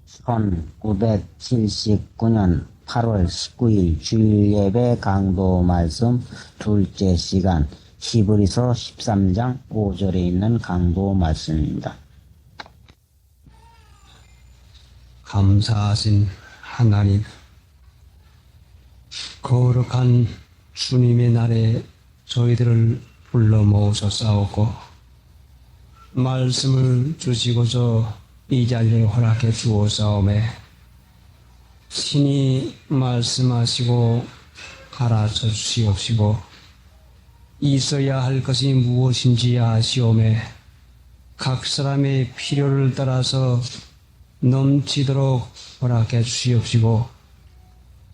1979년 8월 19일 주일예배 강도 말씀 둘째 시간 히브리서 13장 5절에 있는 강도 말씀입니다. 감사하신 하나님, 거룩한 주님의 날에 저희들을 불러 모으셨사오고 말씀을 주시고서 이 자리를 허락해 주옵사오매 신이 말씀하시고 가르쳐 주시옵시고 있어야 할 것이 무엇인지 아시오매 각 사람의 필요를 따라서 넘치도록 허락해 주시옵시고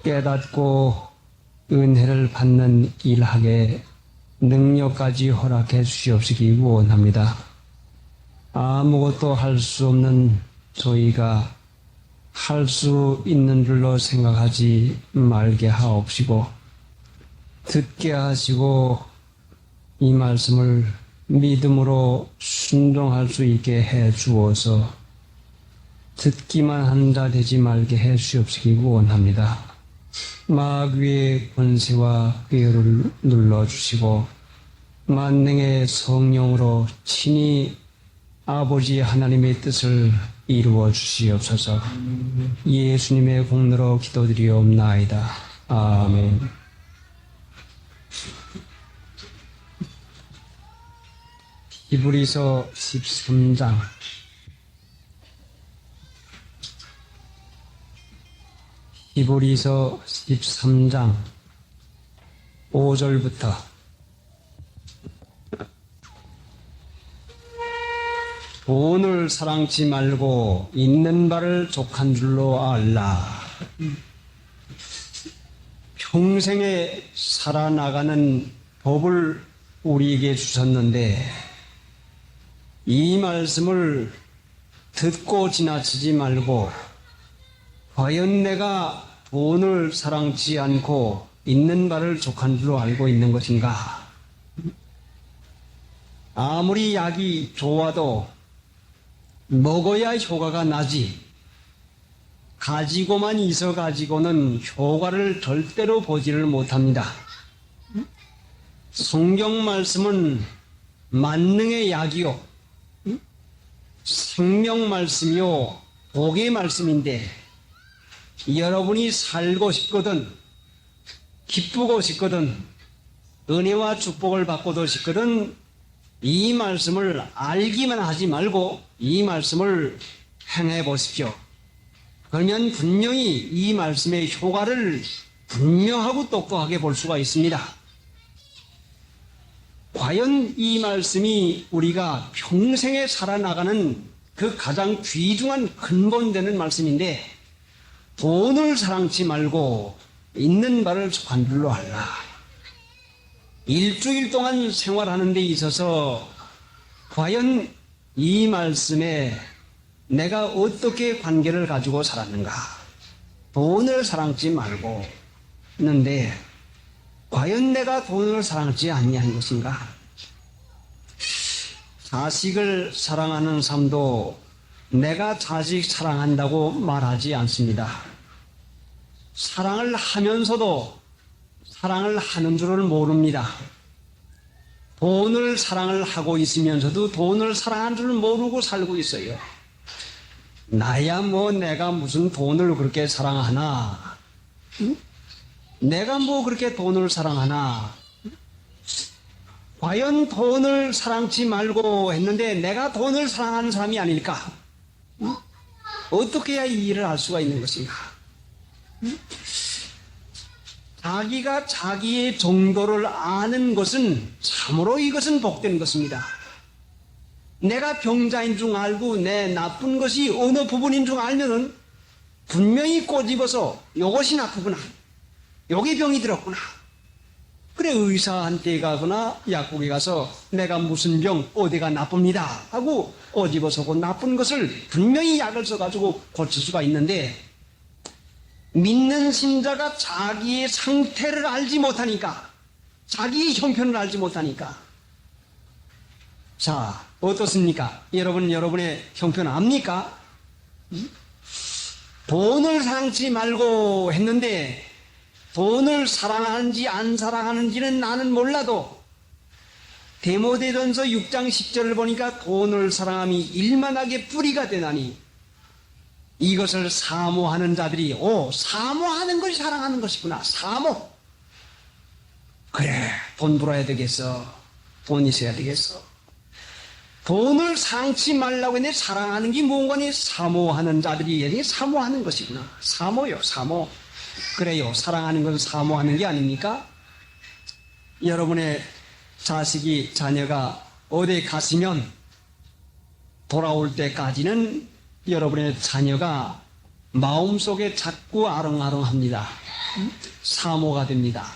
깨닫고 은혜를 받는 일하게 능력까지 허락해 주시옵시기 원합니다. 아무것도 할 수 없는 저희가 할 수 있는 줄로 생각하지 말게 하옵시고 듣게 하시고 이 말씀을 믿음으로 순종할 수 있게 해 주어서 듣기만 한 자 되지 말게 해 주옵시기 원합니다. 마귀의 권세와 꾀를 눌러주시고 만능의 성령으로 친히 아버지 하나님의 뜻을 이루어 주시옵소서. 예수님의 공로로 기도드리옵나이다. 아멘. 히브리서 13장 히브리서 13장 5절부터 돈을 사랑치 말고 있는 바를 족한 줄로 알라. 평생에 살아나가는 법을 우리에게 주셨는데 이 말씀을 듣고 지나치지 말고 과연 내가 돈을 사랑치 않고 있는 바를 족한 줄로 알고 있는 것인가? 아무리 약이 좋아도 먹어야 효과가 나지 가지고만 있어 가지고는 효과를 절대로 보지를 못합니다. 성경 말씀은 만능의 약이요 생명 말씀이요 복의 말씀인데 여러분이 살고 싶거든 기쁘고 싶거든 은혜와 축복을 받고도 싶거든 이 말씀을 알기만 하지 말고 이 말씀을 행해 보십시오. 그러면 분명히 이 말씀의 효과를 분명하고 똑똑하게 볼 수가 있습니다. 과연 이 말씀이 우리가 평생에 살아나가는 그 가장 귀중한 근본되는 말씀인데 돈을 사랑치 말고 있는 바를 족한 줄로 알라. 일주일 동안 생활하는 데 있어서 과연 이 말씀에 내가 어떻게 관계를 가지고 살았는가? 돈을 사랑치 말고 했는데 과연 내가 돈을 사랑치 아니한 것인가? 자식을 사랑하는 삶도 내가 자식 사랑한다고 말하지 않습니다. 사랑을 하면서도 사랑을 하는 줄을 모릅니다. 돈을 사랑을 하고 있으면서도 돈을 사랑하는 줄 모르고 살고 있어요. 나야 뭐 내가 무슨 돈을 그렇게 사랑하나? 응? 내가 뭐 그렇게 돈을 사랑하나? 과연 돈을 사랑치 말고 했는데 내가 돈을 사랑하는 사람이 아닐까? 응? 어떻게 해야 이 일을 할 수가 있는 것인가? 응? 자기가 자기의 정도를 아는 것은 참으로 이것은 복된 것입니다. 내가 병자인 줄 알고 내 나쁜 것이 어느 부분인 줄 알면은 분명히 꼬집어서 이것이 나쁘구나. 여기 병이 들었구나. 그래 의사한테 가거나 약국에 가서 내가 무슨 병 어디가 나쁩니다 하고 꼬집어서 그 나쁜 것을 분명히 약을 써가지고 고칠 수가 있는데 믿는 신자가 자기의 상태를 알지 못하니까 자기의 형편을 알지 못하니까 자 어떻습니까? 여러분의 형편 압니까? 돈을 사랑치 말고 했는데 돈을 사랑하는지 안 사랑하는지는 나는 몰라도 디모데전서 6장 10절을 보니까 돈을 사랑함이 일만하게 뿌리가 되나니 이것을 사모하는 자들이 사모하는 것이 사랑하는 것이구나. 사모. 그래, 돈 벌어야 되겠어. 돈 있어야 되겠어. 돈을 사랑치 말라고 했는데 사랑하는 게 뭔가니? 사모하는 자들이 사모하는 것이구나. 사모요, 사모. 그래요, 사랑하는 것은 사모하는 게 아닙니까? 여러분의 자녀가 어디 갔으면 돌아올 때까지는 여러분의 자녀가 마음속에 자꾸 아렁아렁합니다. 사모가 됩니다.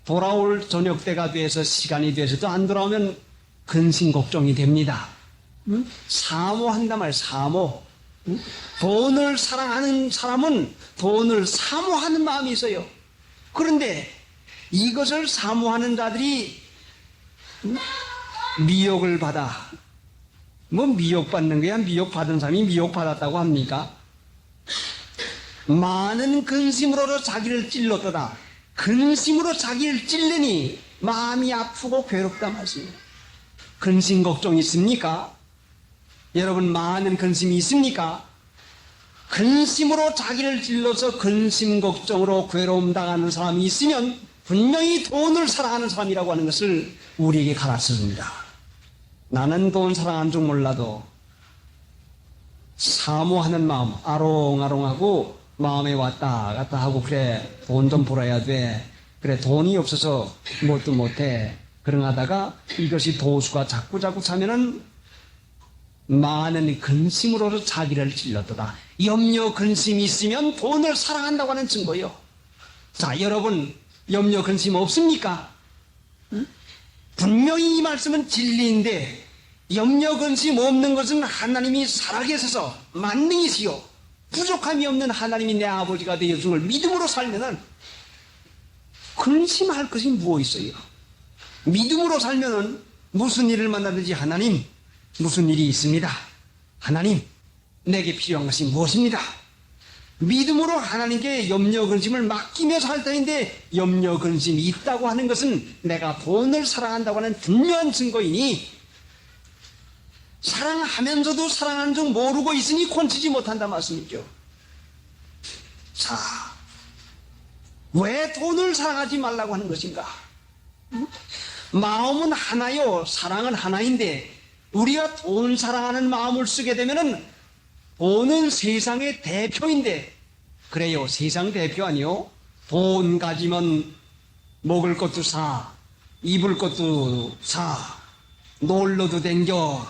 돌아올 저녁 때가 돼서 시간이 돼서도 안 돌아오면 근심 걱정이 됩니다. 사모한단 말이에요. 사모. 돈을 사랑하는 사람은 돈을 사모하는 마음이 있어요. 그런데 이것을 사모하는 자들이 미혹을 받아. 미혹받는 거야? 미혹받은 사람이 미혹받았다고 합니까? 많은 근심으로 자기를 찔렀더라. 근심으로 자기를 찔르니 마음이 아프고 괴롭다 말씀이에요. 근심 걱정이 있습니까? 여러분 많은 근심이 있습니까? 근심으로 자기를 찔러서 근심 걱정으로 괴로움 당하는 사람이 있으면 분명히 돈을 사랑하는 사람이라고 하는 것을 우리에게 가르쳐줍니다. 나는 돈 사랑하는 줄 몰라도 사모하는 마음, 아롱아롱하고 마음에 왔다 갔다 하고 그래 돈 좀 벌어야 돼. 그래 돈이 없어서 뭣도 못해. 그러다가 이것이 도수가 자꾸자꾸 차면은 많은 근심으로 자기를 찔렀더라. 염려 근심이 있으면 돈을 사랑한다고 하는 증거요. 자, 여러분 염려 근심 없습니까? 분명히 이 말씀은 진리인데 염려 근심 없는 것은 하나님이 살아계셔서 만능이시요 부족함이 없는 하나님이 내 아버지가 되어준 걸 믿음으로 살면은 근심할 것이 무엇 있어요? 믿음으로 살면은 무슨 일을 만나든지 하나님 무슨 일이 있습니다. 하나님 내게 필요한 것이 무엇입니다. 믿음으로 하나님께 염려 근심을 맡기며 살 터인데 염려 근심이 있다고 하는 것은 내가 돈을 사랑한다고 하는 분명한 증거이니 사랑하면서도 사랑하는 줄 모르고 있으니 곤치지 못한다 말씀이죠. 자, 왜 돈을 사랑하지 말라고 하는 것인가? 마음은 하나요, 사랑은 하나인데 우리가 돈 사랑하는 마음을 쓰게 되면은 돈은 세상의 대표인데 그래요, 세상 대표 아니요? 돈 가지면 먹을 것도 사, 입을 것도 사, 놀러도 댕겨.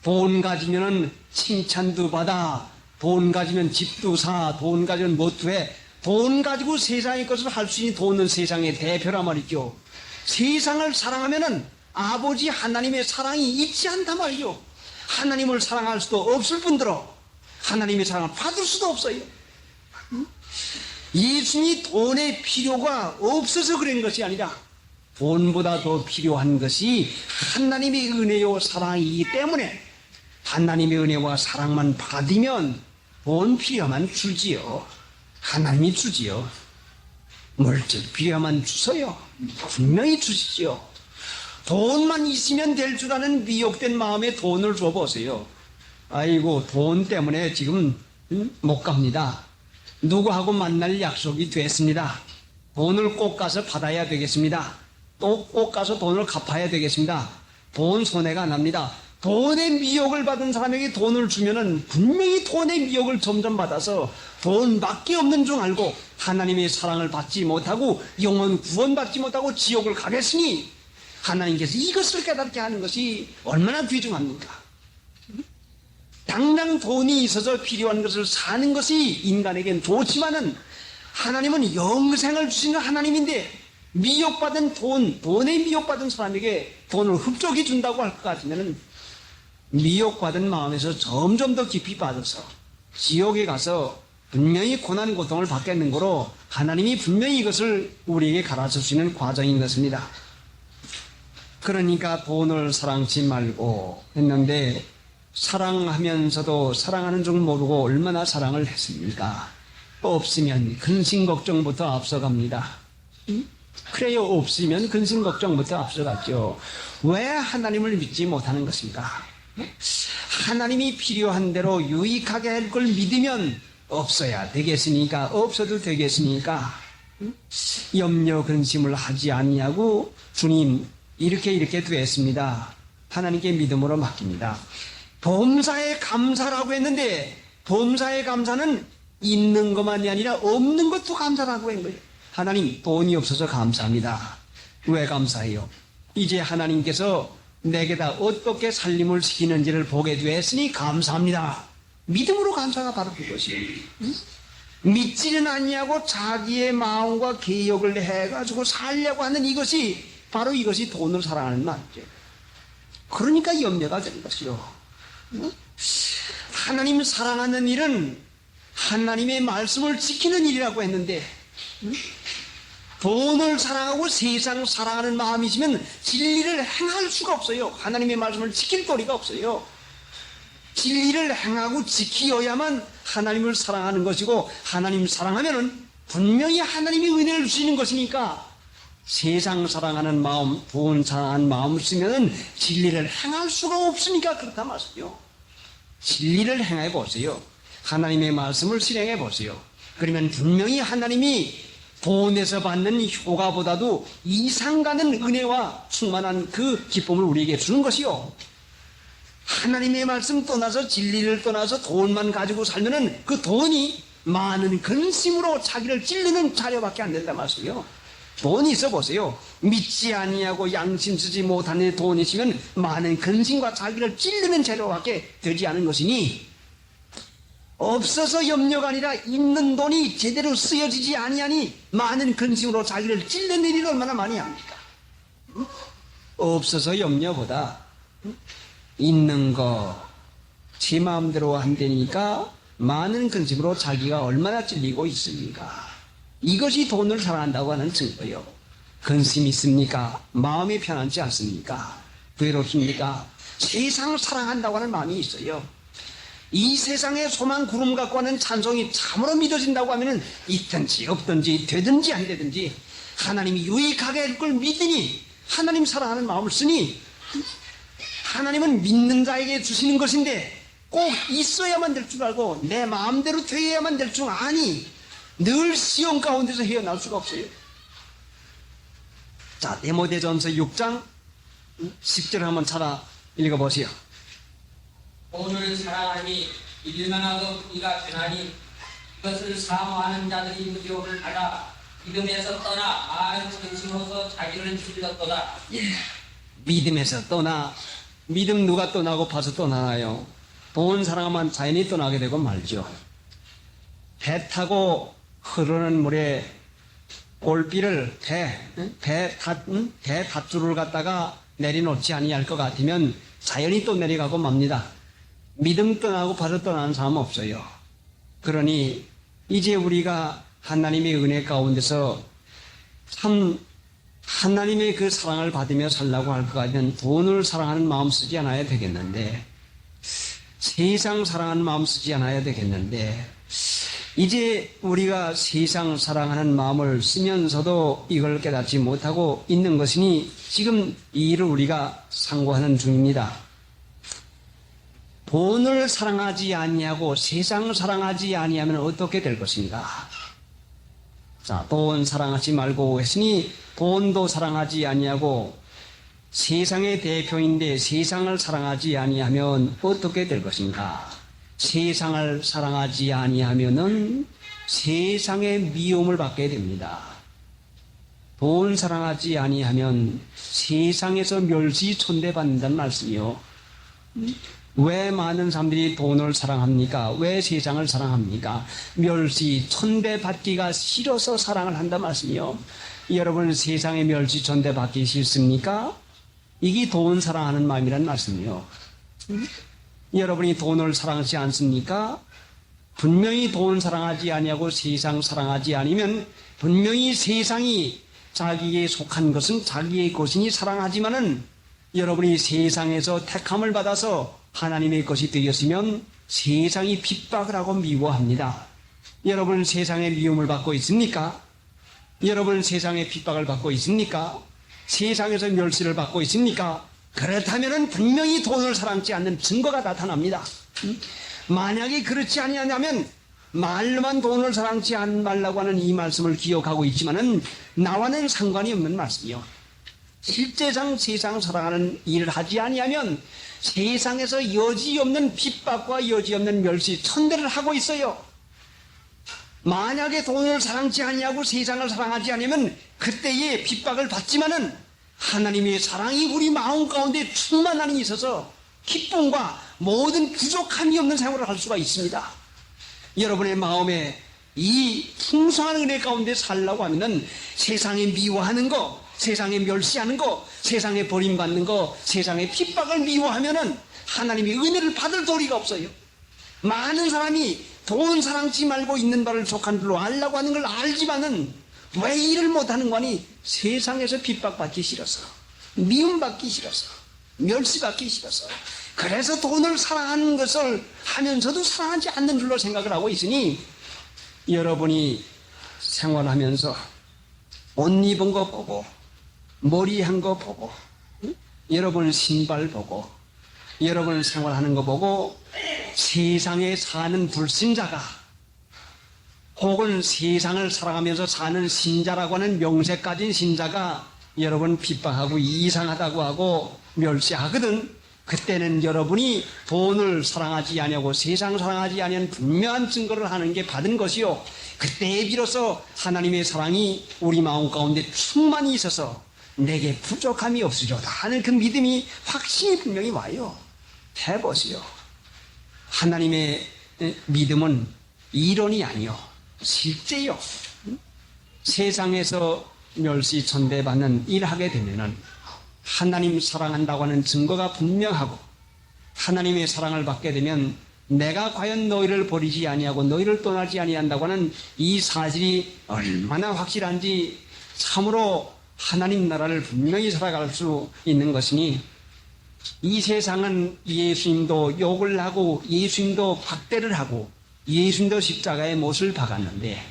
돈 가지면은 칭찬도 받아. 돈 가지면 집도 사. 돈 가지면 뭣도 해. 돈 가지고 세상의 것을 할 수 있는 돈은 세상의 대표란 말이죠. 세상을 사랑하면은 아버지 하나님의 사랑이 있지 않단 말이죠. 하나님을 사랑할 수도 없을 뿐더러 하나님의 사랑을 받을 수도 없어요. 예수님이 돈의 필요가 없어서 그런 것이 아니라 돈보다 더 필요한 것이 하나님의 은혜요 사랑이기 때문에 하나님의 은혜와 사랑만 받으면 돈 필요만 주지요. 하나님이 주지요. 물질 필요만 주세요. 분명히 주시지요. 돈만 있으면 될 줄 아는 미혹된 마음에 돈을 줘보세요. 아이고 돈 때문에 지금 못 갑니다. 누구하고 만날 약속이 됐습니다. 돈을 꼭 가서 받아야 되겠습니다. 또 꼭 가서 돈을 갚아야 되겠습니다. 돈 손해가 납니다. 돈의 미혹을 받은 사람에게 돈을 주면은 분명히 돈의 미혹을 점점 받아서 돈밖에 없는 줄 알고 하나님의 사랑을 받지 못하고 영원 구원받지 못하고 지옥을 가겠으니 하나님께서 이것을 깨닫게 하는 것이 얼마나 귀중합니까? 당장 돈이 있어서 필요한 것을 사는 것이 인간에겐 좋지만은 하나님은 영생을 주시는 하나님인데 미혹받은 돈에 미혹받은 사람에게 돈을 흡족히 준다고 할 것 같으면은 미혹받은 마음에서 점점 더 깊이 빠져서 지옥에 가서 분명히 고난 고통을 받겠는 거로 하나님이 분명히 이것을 우리에게 가르쳐 주시는 과정인 것입니다. 그러니까 돈을 사랑치 말고 했는데 사랑하면서도 사랑하는 줄 모르고 얼마나 사랑을 했습니까? 없으면 근심 걱정부터 앞서갑니다. 그래요. 없으면 근심 걱정부터 앞서갔죠. 왜 하나님을 믿지 못하는 것입니까? 하나님이 필요한 대로 유익하게 할 걸 믿으면 없어야 되겠으니까, 없어도 되겠으니까 염려 근심을 하지 아니하고 주님 이렇게 됐습니다. 하나님께 믿음으로 맡깁니다. 범사에 감사라고 했는데 범사에 감사는 있는 것만이 아니라 없는 것도 감사라고 한 거예요. 하나님 돈이 없어서 감사합니다. 왜 감사해요? 이제 하나님께서 내게다 어떻게 살림을 시키는지를 보게 되었으니 감사합니다. 믿음으로 감사가 바로 그것이에요. 믿지는 아니하고 자기의 마음과 개혁을 해가지고 살려고 하는 이것이 바로 이것이 돈을 사랑하는 말이죠. 그러니까 염려가 되는 것이요. 하나님 사랑하는 일은 하나님의 말씀을 지키는 일이라고 했는데 돈을 사랑하고 세상 사랑하는 마음이시면 진리를 행할 수가 없어요. 하나님의 말씀을 지킬 도리가 없어요. 진리를 행하고 지키어야만 하나님을 사랑하는 것이고, 하나님 사랑하면은 분명히 하나님이 은혜를 주시는 것이니까 세상 사랑하는 마음, 돈 사랑하는 마음을 쓰면은 진리를 행할 수가 없으니까 그렇다 말이죠. 진리를 행해 보세요. 하나님의 말씀을 실행해 보세요. 그러면 분명히 하나님이 돈에서 받는 효과보다도 이상 가는 은혜와 충만한 그 기쁨을 우리에게 주는 것이요. 하나님의 말씀 떠나서 진리를 떠나서 돈만 가지고 살면은 그 돈이 많은 근심으로 자기를 찔르는 자료밖에 안 된다 말이에요. 돈이 있어 보세요. 믿지 아니하고 양심 쓰지 못하는 돈이 있으면 많은 근심과 자기를 찔르는 재료밖에 되지 않은 것이니, 없어서 염려가 아니라 있는 돈이 제대로 쓰여지지 아니하니 많은 근심으로 자기를 찔르는 일이 얼마나 많이 합니까? 없어서 염려보다 있는 거 제 마음대로 안 되니까 많은 근심으로 자기가 얼마나 찔리고 있습니까? 이것이 돈을 사랑한다고 하는 증거요. 근심이 있습니까? 마음이 편안치 않습니까? 외롭습니까? 세상 사랑한다고 하는 마음이 있어요. 이 세상의 소망 구름 갖고 하는 찬송이 참으로 믿어진다고 하면 있든지 없든지 되든지 안 되든지 하나님이 유익하게 할 걸 믿으니 하나님 사랑하는 마음을 쓰니, 하나님은 믿는 자에게 주시는 것인데 꼭 있어야만 될 줄 알고 내 마음대로 되어야만 될 줄 아니 늘 시험 가운데서 헤어날 수가 없어요. 자, 디모데전서 6장 10절 한번 찾아 읽어보세요. 돈을 사랑하니 일만하고 이가 되나니 이것을 사모하는 자들이 무지업을 받아 믿음에서 떠나 많은 근심으로서 자기를 찔렀도다. 믿음에서 떠나, 믿음 누가 떠나고 봐서 떠나나요? 돈 사랑하면 자연히 떠나게 되고 말죠. 배 타고 흐르는 물에 골비를 배 닷줄을 갖다가 내려놓지 아니할 것 같으면 자연히 또 내려가고 맙니다. 믿음 떠나고 봐서 떠나는 사람 없어요. 그러니 이제 우리가 하나님의 은혜 가운데서 참 하나님의 그 사랑을 받으며 살라고 할 것 같으면 돈을 사랑하는 마음 쓰지 않아야 되겠는데, 세상 사랑하는 마음 쓰지 않아야 되겠는데, 이제 우리가 세상 사랑하는 마음을 쓰면서도 이걸 깨닫지 못하고 있는 것이니 지금 이 일을 우리가 상고하는 중입니다. 돈을 사랑하지 아니하고 세상 사랑하지 아니하면 어떻게 될 것인가? 자, 돈 사랑하지 말고 했으니 돈도 사랑하지 아니하고 세상의 대표인데 세상을 사랑하지 아니하면 어떻게 될 것인가? 세상을 사랑하지 아니하면은 세상의 미움을 받게 됩니다. 돈 사랑하지 아니하면 세상에서 멸시 천대받는다는 말씀이요. 왜 많은 사람들이 돈을 사랑합니까? 왜 세상을 사랑합니까? 멸시 천대받기가 싫어서 사랑을 한다는 말씀이요. 여러분 세상의 멸시 천대받기 싫습니까? 이게 돈 사랑하는 마음이라는 말씀이요. 여러분이 돈을 사랑하지 않습니까? 분명히 돈 사랑하지 아니하고 세상 사랑하지 않으면 분명히 세상이 자기에 속한 것은 자기의 것이니 사랑하지만은 여러분이 세상에서 택함을 받아서 하나님의 것이 되었으면 세상이 핍박을 하고 미워합니다. 여러분 세상의 미움을 받고 있습니까? 여러분 세상의 핍박을 받고 있습니까? 세상에서 멸시를 받고 있습니까? 그렇다면 분명히 돈을 사랑지 않는 증거가 나타납니다. 만약에 그렇지 아니하냐면 말로만 돈을 사랑지 말라고 하는 이 말씀을 기억하고 있지만은 나와는 상관이 없는 말씀이요. 실제상 세상 사랑하는 일을 하지 아니하면 세상에서 여지없는 핍박과 여지없는 멸시 천대를 하고 있어요. 만약에 돈을 사랑지 아니하고 세상을 사랑하지 않으면 그때의 핍박을 받지만은 하나님의 사랑이 우리 마음 가운데 충만함이 있어서 기쁨과 모든 부족함이 없는 생활을 할 수가 있습니다. 여러분의 마음에 이 풍성한 은혜 가운데 살라고 하면은 세상에 미워하는 거, 세상에 멸시하는 거, 세상에 버림받는 거, 세상에 핍박을 미워하면은 하나님의 은혜를 받을 도리가 없어요. 많은 사람이 돈 사랑치 말고 있는 바를 족한 줄로 알라고 하는 걸 알지만은 왜 일을 못하는 거니? 세상에서 핍박받기 싫어서, 미움받기 싫어서, 멸시받기 싫어서. 그래서 돈을 사랑하는 것을 하면서도 사랑하지 않는 줄로 생각을 하고 있으니 여러분이 생활하면서 옷 입은 거 보고 머리 한 거 보고 여러분 신발 보고 여러분 생활하는 거 보고 세상에 사는 불신자가 혹은 세상을 살아가면서 사는 신자라고 하는 명세 가진 신자가 여러분 핍박하고 이상하다고 하고 멸시하거든. 그때는 여러분이 돈을 사랑하지 아니하고 세상 사랑하지 아니한 분명한 증거를 하는 게 받은 것이요. 그때에 비로소 하나님의 사랑이 우리 마음 가운데 충만히 있어서 내게 부족함이 없으리로다 하는 그 믿음이 확신이 분명히 와요. 해보세요. 하나님의 믿음은 이론이 아니요. 실제요. 세상에서 멸시 천대받는 일하게 되면은 하나님 사랑한다고 하는 증거가 분명하고 하나님의 사랑을 받게 되면 내가 과연 너희를 버리지 아니하고 너희를 떠나지 아니한다고 하는 이 사실이 얼마나 확실한지 참으로 하나님 나라를 분명히 살아갈 수 있는 것이니 이 세상은 예수님도 욕을 하고 예수님도 박대를 하고 예수님도 십자가에 못을 박았는데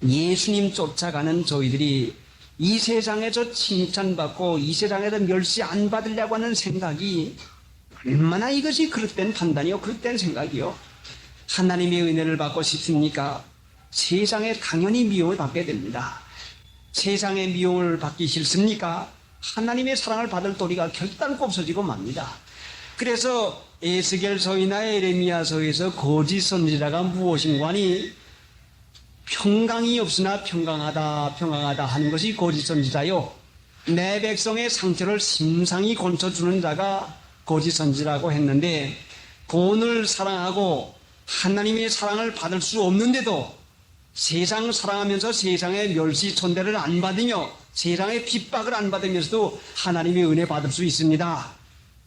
예수님 쫓아가는 저희들이 이 세상에서 칭찬받고 이 세상에서 멸시 안 받으려고 하는 생각이 얼마나 이것이 그릇된 판단이요, 그릇된 생각이요. 하나님의 은혜를 받고 싶습니까? 세상에 당연히 미움을 받게 됩니다. 세상의 미움을 받기 싫습니까? 하나님의 사랑을 받을 도리가 결단코 없어지고 맙니다. 그래서 에스겔서이나 에레미야서에서 거짓 선지자가 무엇인가니 평강이 없으나 평강하다 하는 것이 거짓 선지자요. 내 백성의 상처를 심상히 고쳐주는 자가 거짓 선지자라고 했는데 돈을 사랑하고 하나님의 사랑을 받을 수 없는데도 세상 사랑하면서 세상의 멸시 천대를 안 받으며 세상의 핍박을 안 받으면서도 하나님의 은혜 받을 수 있습니다.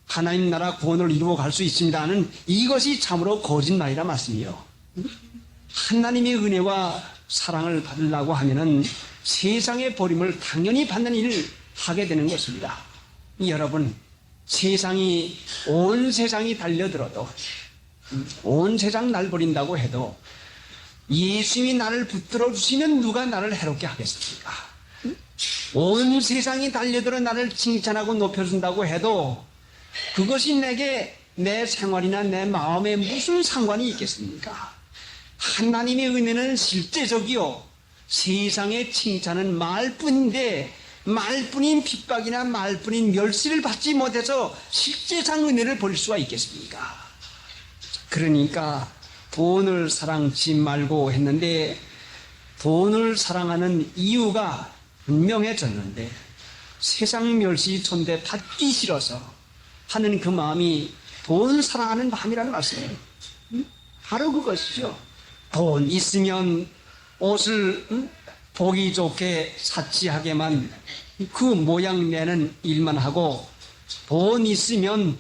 하나님 나라 구원을 이루어 갈 수 있습니다는 이것이 참으로 거짓말이라 말씀이요. 하나님의 은혜와 사랑을 받으려고 하면은 세상의 버림을 당연히 받는 일을 하게 되는 것입니다. 여러분, 세상이 온 세상이 달려들어도 온 세상 날 버린다고 해도 예수님이 나를 붙들어 주시면 누가 나를 해롭게 하겠습니까? 온 세상이 달려들어 나를 칭찬하고 높여준다고 해도 그것이 내게 내 생활이나 내 마음에 무슨 상관이 있겠습니까? 하나님의 은혜는 실제적이요. 세상의 칭찬은 말뿐인데 말뿐인 핍박이나 말뿐인 멸시를 받지 못해서 실제상 은혜를 볼 수가 있겠습니까? 그러니까 돈을 사랑치 말고 했는데 돈을 사랑하는 이유가 분명해졌는데 세상 멸시 천대 받기 싫어서 하는 그 마음이 돈 사랑하는 마음이라는 말씀이에요. 바로 그것이죠. 돈 있으면 옷을 보기 좋게 사치하게만 그 모양 내는 일만 하고 돈 있으면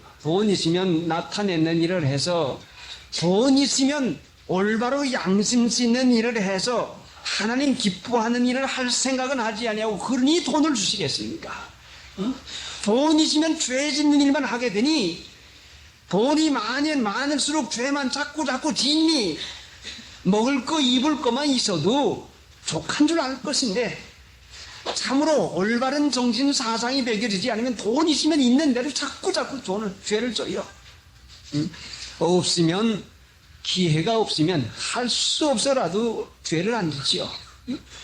나타내는 일을 해서 돈 있으면 올바로 양심 씻는 일을 해서 하나님 기뻐하는 일을 할 생각은 하지 아니하고 그러니 돈을 주시겠습니까? 돈 있으면 죄 짓는 일만 하게 되니 돈이 많으면 많을수록 죄만 자꾸 짓니 먹을 거 입을 것만 있어도 족한 줄 알 것인데 참으로 올바른 정신 사상이 배겨지지 않으면 돈 있으면 있는 대로 자꾸 죄를 져요. 없으면 기회가 없으면 할 수 없어라도 죄를 안 짓지요.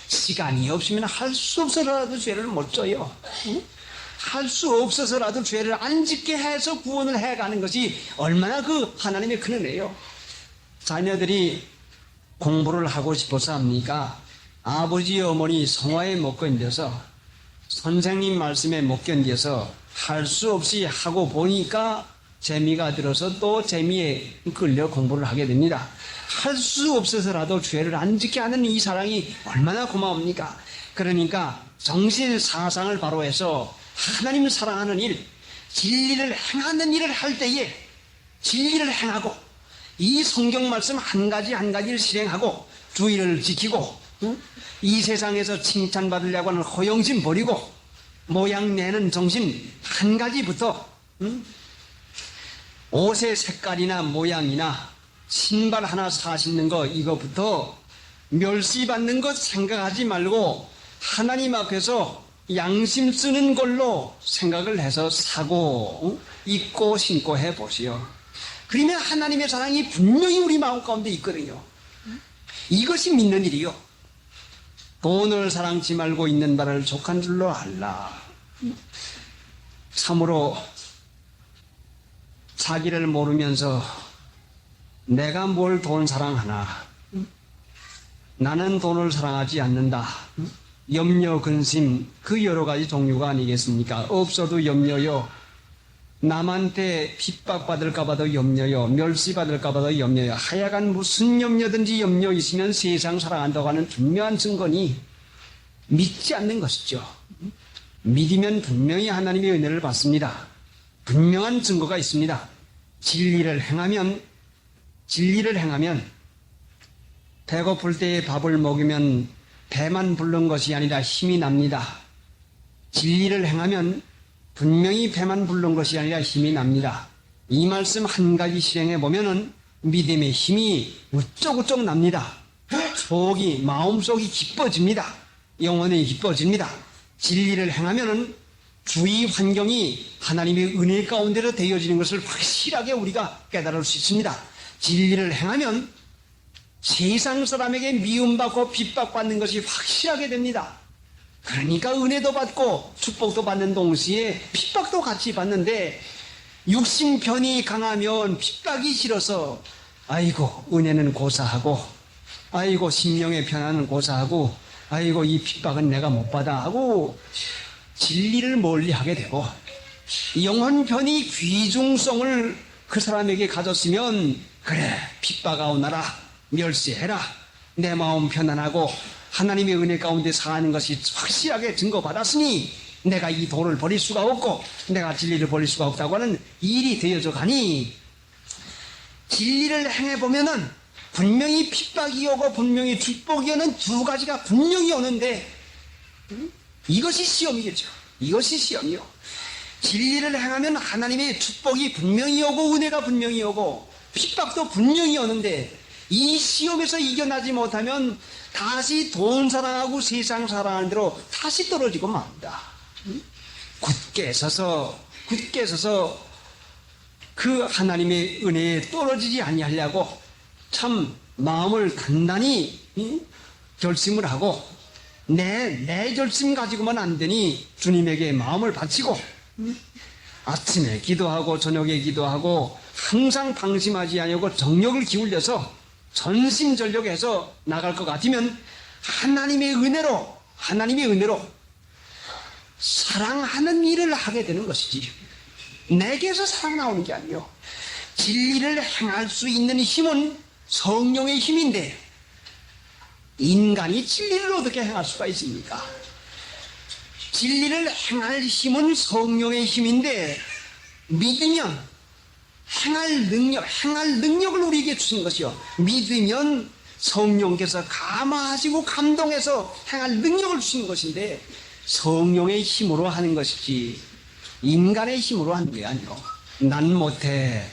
시간이 없으면 할 수 없어라도 죄를 못 져요. 할 수 없어서라도 죄를 안 짓게 해서 구원을 해가는 것이 얼마나 그 하나님의 큰 은혜요. 자녀들이 공부를 하고 싶어서 합니까? 아버지 어머니 성화에 못 견뎌서 선생님 말씀에 못 견뎌서 할 수 없이 하고 보니까 재미가 들어서 또 재미에 끌려 공부를 하게 됩니다. 할 수 없어서라도 죄를 안 짓게 하는 이 사랑이 얼마나 고마웁니까? 그러니까 정신 사상을 바로 해서 하나님을 사랑하는 일, 진리를 행하는 일을 할 때에 진리를 행하고 이 성경 말씀 한 가지 한 가지를 실행하고 주의를 지키고 이 세상에서 칭찬받으려고 하는 허영심 버리고 모양 내는 정신 한 가지부터 옷의 색깔이나 모양이나 신발 하나 사신는 거 이거부터 멸시받는 것 생각하지 말고 하나님 앞에서 양심 쓰는 걸로 생각을 해서 사고 입고 신고 해보시오. 그러면 하나님의 사랑이 분명히 우리 마음 가운데 있거든요. 이것이 믿는 일이요. 돈을 사랑치 말고 있는 바를 족한 줄로 알라. 참으로 자기를 모르면서 내가 뭘 돈 사랑하나, 나는 돈을 사랑하지 않는다. 염려, 근심, 그 여러 가지 종류가 아니겠습니까? 없어도 염려요. 남한테 핍박받을까봐도 염려요. 멸시받을까봐도 염려요. 하여간 무슨 염려든지 염려 있으면 세상 사랑한다고 하는 분명한 증거니 믿지 않는 것이죠. 믿으면 분명히 하나님의 은혜를 받습니다. 분명한 증거가 있습니다. 진리를 행하면 배고플 때에 밥을 먹으면 배만 부른 것이 아니라 힘이 납니다. 진리를 행하면 분명히 배만 부른 것이 아니라 힘이 납니다. 이 말씀 한 가지 실행해 보면은 믿음의 힘이 우쩍우쩍 납니다. 마음속이 기뻐집니다. 영혼이 기뻐집니다. 진리를 행하면은 주위 환경이 하나님의 은혜 가운데로 되어지는 것을 확실하게 우리가 깨달을 수 있습니다. 진리를 행하면 세상 사람에게 미움받고 핍박받는 것이 확실하게 됩니다. 그러니까 은혜도 받고 축복도 받는 동시에 핍박도 같이 받는데 육신편이 강하면 핍박이 싫어서 아이고 은혜는 고사하고 아이고 심령의 편안은 고사하고 아이고 이 핍박은 내가 못 받아 하고 진리를 멀리하게 되고 영혼편이 귀중성을 그 사람에게 가졌으면 그래 핍박아 오너라 멸시해라 내 마음 편안하고 하나님의 은혜 가운데 사는 것이 확실하게 증거받았으니 내가 이 도를 버릴 수가 없고 내가 진리를 버릴 수가 없다고 하는 일이 되어져 가니 진리를 행해보면은 분명히 핍박이 오고 분명히 축복이 오는 두 가지가 분명히 오는데 이것이 시험이겠죠. 이것이 시험이요. 진리를 행하면 하나님의 축복이 분명히 오고 은혜가 분명히 오고 핍박도 분명히 오는데 이 시험에서 이겨나지 못하면 다시 돈 사랑하고 세상 사랑하는 대로 다시 떨어지고 맙니다. 굳게 서서 그 하나님의 은혜에 떨어지지 아니하려고 참 마음을 단단히 결심을 하고 내 결심 가지고만 안 되니 주님에게 마음을 바치고 아침에 기도하고 저녁에 기도하고 항상 방심하지 아니하고 정력을 기울여서 전심전력해서 나갈 것 같으면 하나님의 은혜로 사랑하는 일을 하게 되는 것이지 내게서 사랑 나오는 게 아니요. 진리를 행할 수 있는 힘은 성령의 힘인데 인간이 진리를 어떻게 행할 수가 있습니까? 진리를 행할 힘은 성령의 힘인데 믿으면 행할 능력을 우리에게 주신 것이요. 믿으면 성령께서 감화하시고 감동해서 행할 능력을 주신 것인데 성령의 힘으로 하는 것이지 인간의 힘으로 하는 게 아니요. 난 못해,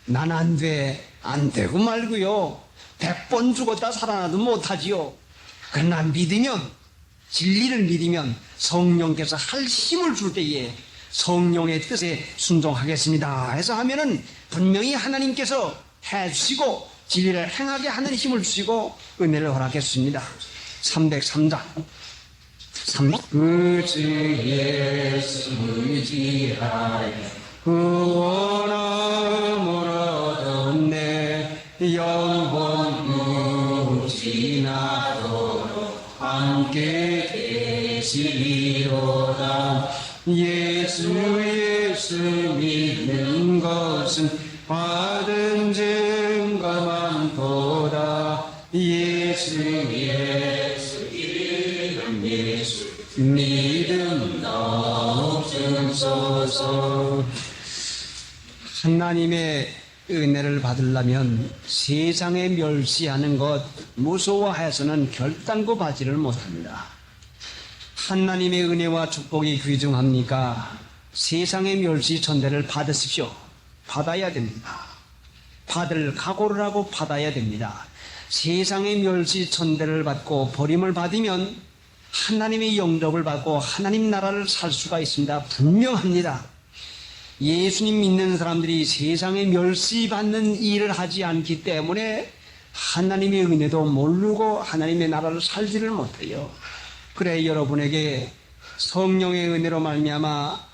난 안 돼, 안 되고 말고요. 100번 죽었다 살아나도 못하지요. 그러나 믿으면, 진리를 믿으면 성령께서 할 힘을 줄 때에 성령의 뜻에 순종하겠습니다 해서 하면은 분명히 하나님께서 해주시고 진리를 행하게 하는 힘을 주시고 은혜를 허락했습니다. 303장. 그 주 예수 의지하여 구원함을 얻었네. 영원 무지나도록 함께 계시리로다. 예수 믿는 것은 받은 증거만 보다. 예수 믿음 넘주소서. 하나님의 은혜를 받으려면 세상에 멸시하는 것 무서워해서는 결단코 받지를 못합니다. 하나님의 은혜와 축복이 귀중합니까? 세상의 멸시 천대를 받으십시오. 받아야 됩니다. 받을 각오를 하고 받아야 됩니다. 세상의 멸시 천대를 받고 버림을 받으면 하나님의 영접을 받고 하나님 나라를 살 수가 있습니다. 분명합니다. 예수님 믿는 사람들이 세상에 멸시받는 일을 하지 않기 때문에 하나님의 은혜도 모르고 하나님의 나라를 살지를 못해요. 그래 여러분에게 성령의 은혜로 말미암아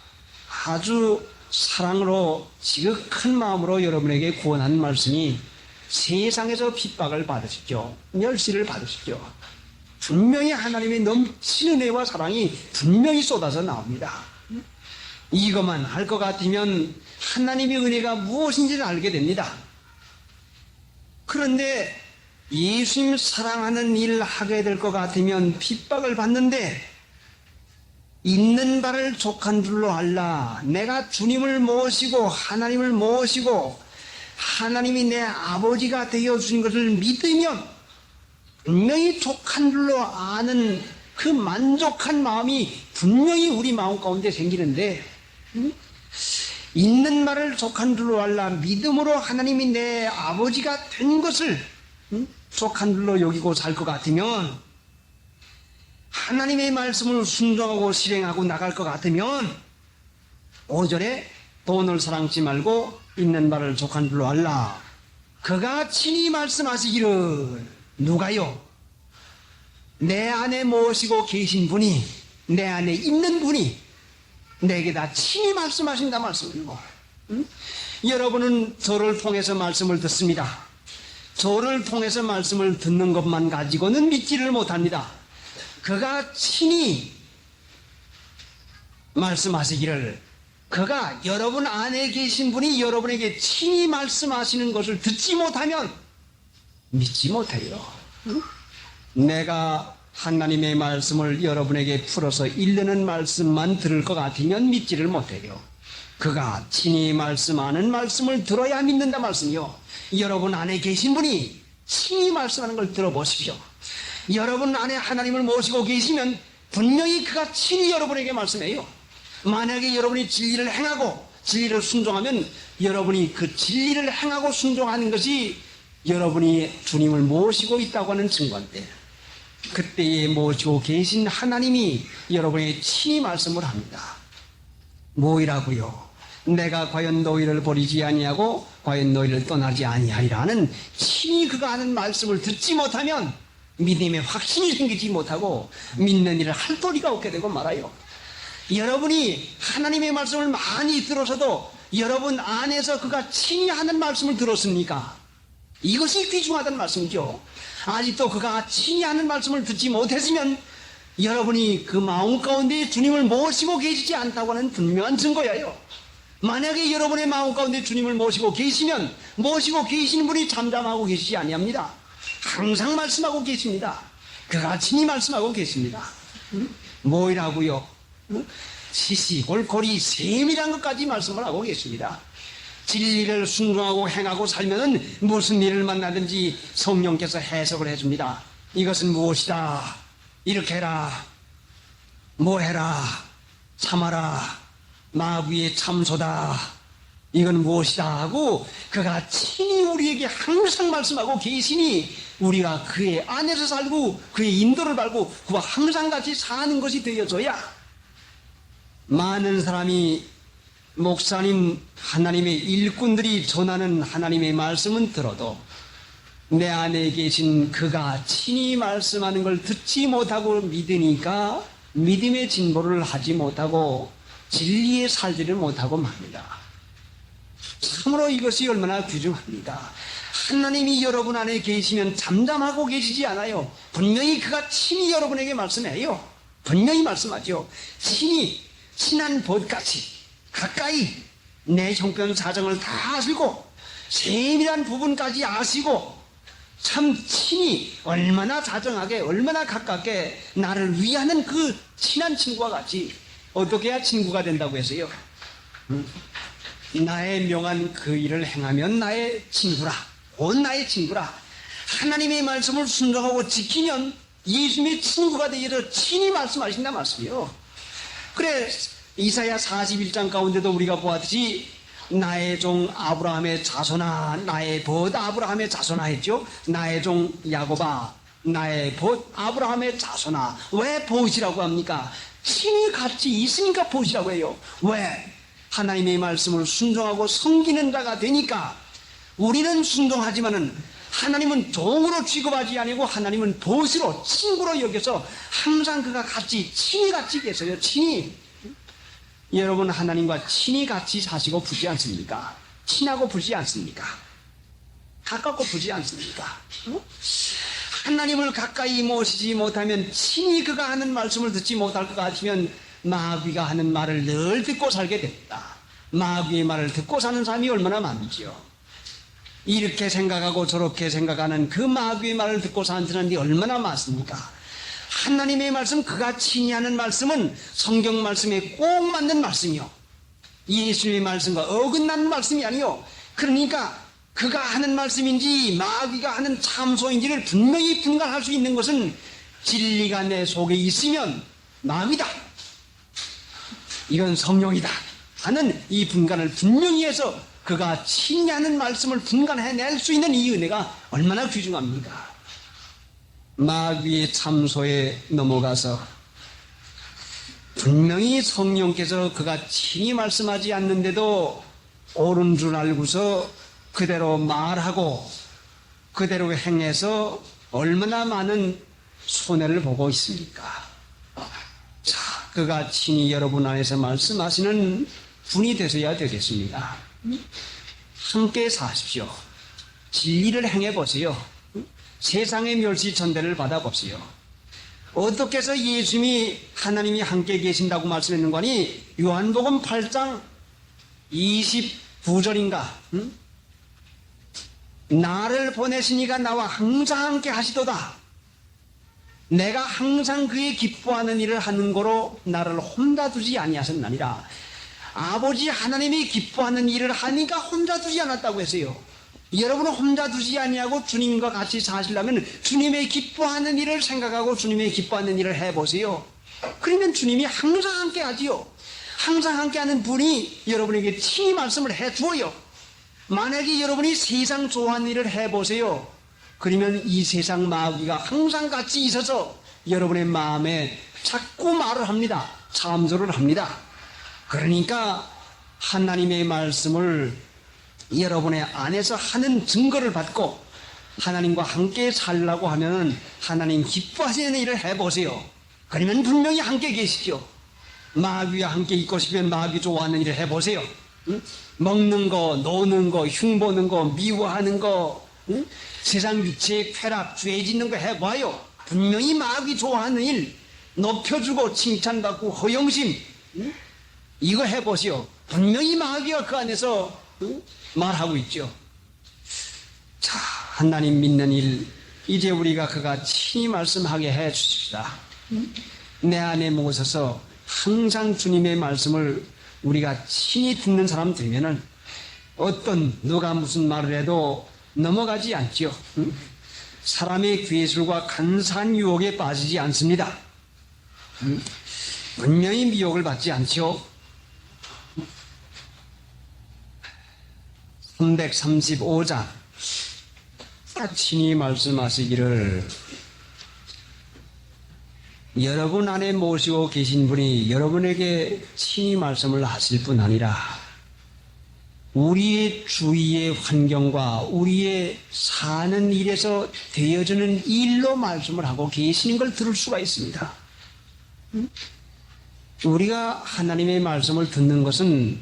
아주 사랑으로 지극한 마음으로 여러분에게 구원하는 말씀이 세상에서 핍박을 받으십시오. 멸시를 받으십시오. 분명히 하나님의 넘치는 은혜와 사랑이 분명히 쏟아져 나옵니다. 이것만 할 것 같으면 하나님의 은혜가 무엇인지를 알게 됩니다. 그런데 예수님 사랑하는 일을 하게 될 것 같으면 핍박을 받는데 있는 바를 족한 줄로 알라. 내가 주님을 모시고 하나님을 모시고 하나님이 내 아버지가 되어 주신 것을 믿으면 분명히 족한 줄로 아는 그 만족한 마음이 분명히 우리 마음 가운데 생기는데 있는 말을 족한 줄로 알라. 믿음으로 하나님이 내 아버지가 된 것을 족한 줄로 여기고 살 것 같으면 하나님의 말씀을 순종하고 실행하고 나갈 것 같으면 5절에 돈을 사랑치 말고 있는 바를 족한 줄로 알라. 그가 친히 말씀하시기를 누가요? 내 안에 모시고 계신 분이 내 안에 있는 분이 내게 다 친히 말씀하신다 말씀이고 여러분은 저를 통해서 말씀을 듣습니다. 저를 통해서 말씀을 듣는 것만 가지고는 믿지를 못합니다. 그가 친히 말씀하시기를 그가 여러분 안에 계신 분이 여러분에게 친히 말씀하시는 것을 듣지 못하면 믿지 못해요. 내가 하나님의 말씀을 여러분에게 풀어서 읽는 말씀만 들을 것 같으면 믿지를 못해요. 그가 친히 말씀하는 말씀을 들어야 믿는다 말씀이요. 여러분 안에 계신 분이 친히 말씀하는 걸 들어보십시오. 여러분 안에 하나님을 모시고 계시면 분명히 그가 친히 여러분에게 말씀해요. 만약에 여러분이 진리를 행하고 진리를 순종하면 여러분이 그 진리를 행하고 순종하는 것이 여러분이 주님을 모시고 있다고 하는 증거인데 그때에 모시고 계신 하나님이 여러분에게 친히 말씀을 합니다. 뭐이라고요? 내가 과연 너희를 버리지 아니하고 과연 너희를 떠나지 아니하리라는 친히 그가 하는 말씀을 듣지 못하면 믿음에 확신이 생기지 못하고 믿는 일을 할 도리가 없게 되고 말아요. 여러분이 하나님의 말씀을 많이 들어서도 여러분 안에서 그가 친히 하는 말씀을 들었습니까? 이것이 귀중하다는 말씀이죠. 아직도 그가 친히 하는 말씀을 듣지 못했으면 여러분이 그 마음 가운데 주님을 모시고 계시지 않다고 하는 분명한 증거예요. 만약에 여러분의 마음 가운데 주님을 모시고 계시면 모시고 계시는 분이 잠잠하고 계시지 아니합니다. 항상 말씀하고 계십니다. 그가 친히 말씀하고 계십니다. 뭐이라고요? 시시골골이 세밀한 것까지 말씀을 하고 계십니다. 진리를 순종하고 행하고 살면은 무슨 일을 만나든지 성령께서 해석을 해줍니다. 이것은 무엇이다. 이렇게 해라. 뭐 해라. 참아라. 마귀의 참소다. 이건 무엇이다 하고 그가 친히 우리에게 항상 말씀하고 계시니 우리가 그의 안에서 살고 그의 인도를 밟고 그와 항상 같이 사는 것이 되어져야 많은 사람이 목사님 하나님의 일꾼들이 전하는 하나님의 말씀은 들어도 내 안에 계신 그가 친히 말씀하는 걸 듣지 못하고 믿으니까 믿음의 진보를 하지 못하고 진리에 살지를 못하고 맙니다. 참으로 이것이 얼마나 귀중합니다. 하나님이 여러분 안에 계시면 잠잠하고 계시지 않아요. 분명히 그가 친히 여러분에게 말씀해요. 분명히 말씀하죠. 친한 벗같이 가까이 내 형편 사정을 다 아시고 세밀한 부분까지 아시고 참 친히 얼마나 자정하게 얼마나 가깝게 나를 위하는 그 친한 친구와 같이 어떻게 해야 친구가 된다고 해서요. 나의 명한 그 일을 행하면 나의 친구라. 곧 나의 친구라. 하나님의 말씀을 순종하고 지키면 예수님의 친구가 되어서 친히 말씀하신다 말씀이요. 그래 이사야 41장 가운데도 우리가 보았듯이 나의 종 아브라함의 자손아 나의 벗 아브라함의 자손아 했죠. 나의 종 야곱아 나의 벗 아브라함의 자손아. 왜 벗이라고 합니까? 친히 같이 있으니까 벗이라고 해요. 왜? 하나님의 말씀을 순종하고 섬기는 자가 되니까. 우리는 순종하지만은 하나님은 종으로 취급하지 아니고 하나님은 벗으로 친구로 여겨서 항상 그가 같이 친히 같이 계세요. 친히. 여러분 하나님과 친히 같이 사시고 부지 않습니까? 친하고 부지 않습니까? 가깝고 부지 않습니까? 하나님을 가까이 모시지 못하면 친히 그가 하는 말씀을 듣지 못할 것 같으면 마귀가 하는 말을 늘 듣고 살게 됩니다. 마귀의 말을 듣고 사는 사람이 얼마나 많지요. 이렇게 생각하고 저렇게 생각하는 그 마귀의 말을 듣고 사는 사람이 얼마나 많습니까? 하나님의 말씀, 그가 친히 하는 말씀은 성경 말씀에 꼭 맞는 말씀이요. 예수님의 말씀과 어긋나는 말씀이 아니요. 그러니까 그가 하는 말씀인지 마귀가 하는 참소인지를 분명히 분간할 수 있는 것은 진리가 내 속에 있으면 마음이다. 이건 성령이다 하는 이 분간을 분명히 해서 그가 친히 하는 말씀을 분간해낼 수 있는 이 은혜가 얼마나 귀중합니까? 마귀의 참소에 넘어가서 분명히 성령께서 그가 친히 말씀하지 않는데도 옳은 줄 알고서 그대로 말하고 그대로 행해서 얼마나 많은 손해를 보고 있습니까? 자, 그가 친히 여러분 안에서 말씀하시는 분이 되셔야 되겠습니다. 함께 사십시오. 진리를 행해보세요. 세상의 멸시천대를 받아보세요. 어떻게 해서 예수님이 하나님이 함께 계신다고 말씀했는 거니? 요한복음 8장 29절인가? 나를 보내시니가 나와 항상 함께 하시도다. 내가 항상 그의 기뻐하는 일을 하는 거로 나를 혼자 두지 아니하셨나니라. 아버지 하나님이 기뻐하는 일을 하니까 혼자 두지 않았다고 했어요. 여러분은 혼자 두지 아니하고 주님과 같이 사시려면 주님의 기뻐하는 일을 생각하고 주님의 기뻐하는 일을 해보세요. 그러면 주님이 항상 함께 하지요. 항상 함께 하는 분이 여러분에게 친히 말씀을 해주어요. 만약에 여러분이 세상 좋아하는 일을 해보세요. 그러면 이 세상 마귀가 항상 같이 있어서 여러분의 마음에 자꾸 말을 합니다. 참조를 합니다. 그러니까 하나님의 말씀을 여러분의 안에서 하는 증거를 받고 하나님과 함께 살라고 하면 하나님 기뻐하시는 일을 해보세요. 그러면 분명히 함께 계시죠. 마귀와 함께 있고 싶으면 마귀 좋아하는 일을 해보세요. 응? 먹는 거, 노는 거, 흉보는 거, 미워하는 거, 응? 세상 육체의 쾌락, 죄 짓는 거 해봐요. 분명히 마귀 좋아하는 일, 높여주고 칭찬받고 허영심, 응? 이거 해보시오. 분명히 마귀가 그 안에서 말하고 있죠. 자, 하나님 믿는 일, 이제 우리가 그가 친히 말씀하게 해 주십시다. 내 안에 모셔서 항상 주님의 말씀을 우리가 친히 듣는 사람 되면은 어떤 누가 무슨 말을 해도 넘어가지 않지요. 사람의 괴술과 간사한 유혹에 빠지지 않습니다. 분명히 미혹을 받지 않지요. 335장 친히 말씀하시기를 여러분 안에 모시고 계신 분이 여러분에게 친히 말씀을 하실 뿐 아니라 우리의 주위의 환경과 우리의 사는 일에서 되어지는 일로 말씀을 하고 계시는 걸 들을 수가 있습니다. 우리가 하나님의 말씀을 듣는 것은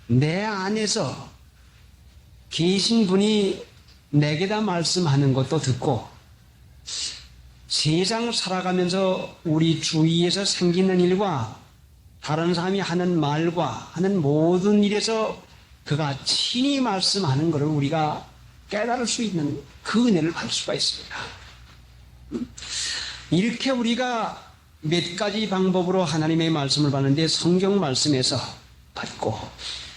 내 안에서 계신 분이 내게다 말씀하는 것도 듣고 세상 살아가면서 우리 주위에서 생기는 일과 다른 사람이 하는 말과 하는 모든 일에서 그가 친히 말씀하는 것을 우리가 깨달을 수 있는 그 은혜를 받을 수가 있습니다. 이렇게 우리가 몇 가지 방법으로 하나님의 말씀을 받는데 성경 말씀에서 받고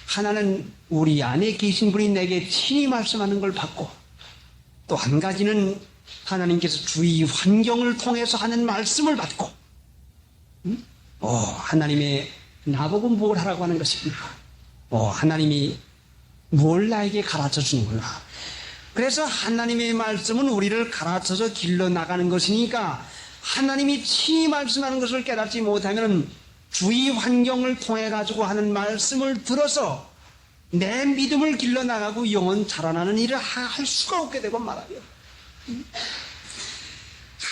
하나는 우리 안에 계신 분이 내게 친히 말씀하는 걸 받고 또 한 가지는 하나님께서 주위 환경을 통해서 하는 말씀을 받고 하나님의 나보고 뭘 하라고 하는 것이구나. 하나님이 뭘 나에게 가르쳐 주는구나. 그래서 하나님의 말씀은 우리를 가르쳐서 길러 나가는 것이니까 하나님이 친히 말씀하는 것을 깨닫지 못하면 주위 환경을 통해 가지고 하는 말씀을 들어서 내 믿음을 길러 나가고 영혼 자라나는 일을 할 수가 없게 되고 말아요.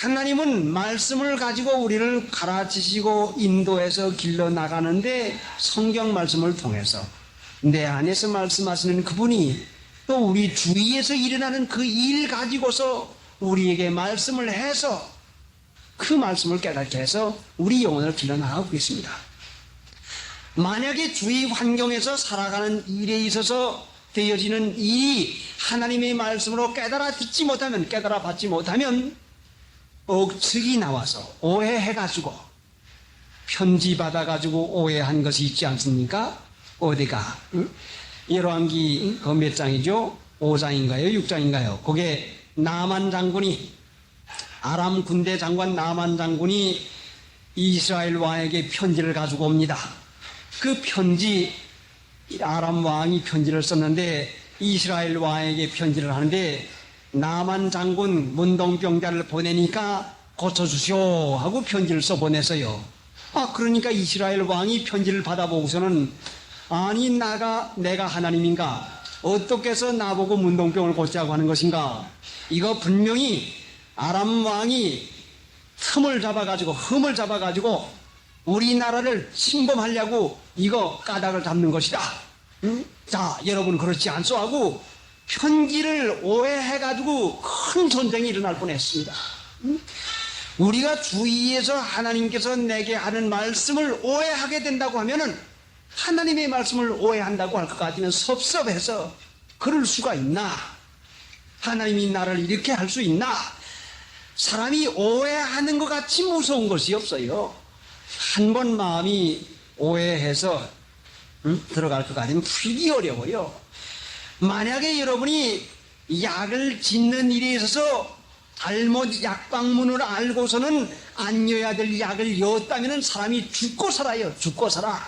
하나님은 말씀을 가지고 우리를 가르치시고 인도해서 길러 나가는데 성경 말씀을 통해서 내 안에서 말씀하시는 그분이 또 우리 주위에서 일어나는 그 일 가지고서 우리에게 말씀을 해서 그 말씀을 깨닫게 해서 우리 영혼을 길러 나가고 있습니다. 만약에 주위 환경에서 살아가는 일에 있어서 되어지는 일이 하나님의 말씀으로 깨달아 받지 못하면 억측이 나와서 오해해가지고 편지 받아가지고 오해한 것이 있지 않습니까? 어디가? 열왕기 그 몇 장이죠? 5장인가요? 6장인가요? 거기에 나만 장군이 아람 군대 장관 나만 장군이 이스라엘 왕에게 편지를 가지고 옵니다. 그 편지 아람 왕이 편지를 썼는데 이스라엘 왕에게 편지를 하는데 나만 장군 문동병자를 보내니까 고쳐주시오 하고 편지를 써 보냈어요. 그러니까 이스라엘 왕이 편지를 받아보고서는 아니 내가 하나님인가? 어떻게 해서 나보고 문동병을 고치자고 하는 것인가? 이거 분명히 아람 왕이 흠을 잡아가지고 우리나라를 침범하려고 이거 까닭을 잡는 것이다. 자, 여러분 그렇지 않소 하고 편지를 오해해가지고 큰 전쟁이 일어날 뻔했습니다. 우리가 주위에서 하나님께서 내게 하는 말씀을 오해하게 된다고 하면은 하나님의 말씀을 오해한다고 할 것 같으면 섭섭해서 그럴 수가 있나? 하나님이 나를 이렇게 할 수 있나? 사람이 오해하는 것 같이 무서운 것이 없어요. 한 번 마음이 오해해서 들어갈 것 같으면 풀기 어려워요. 만약에 여러분이 약을 짓는 일에 있어서 잘못 약방문을 알고서는 안 여야 될 약을 여었다면 사람이 죽고 살아요. 죽고 살아.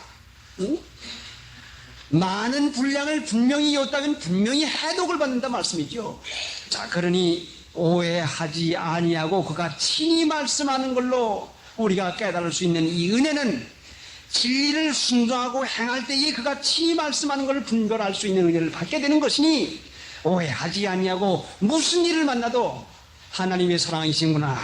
많은 분량을 분명히 여었다면 분명히 해독을 받는다 말씀이죠. 자, 그러니 오해하지 아니하고 그가 친히 말씀하는 걸로 우리가 깨달을 수 있는 이 은혜는 진리를 순종하고 행할 때에 그가 친히 말씀하는 것을 분별할 수 있는 은혜를 받게 되는 것이니 오해하지 아니하고 무슨 일을 만나도 하나님의 사랑이시구나,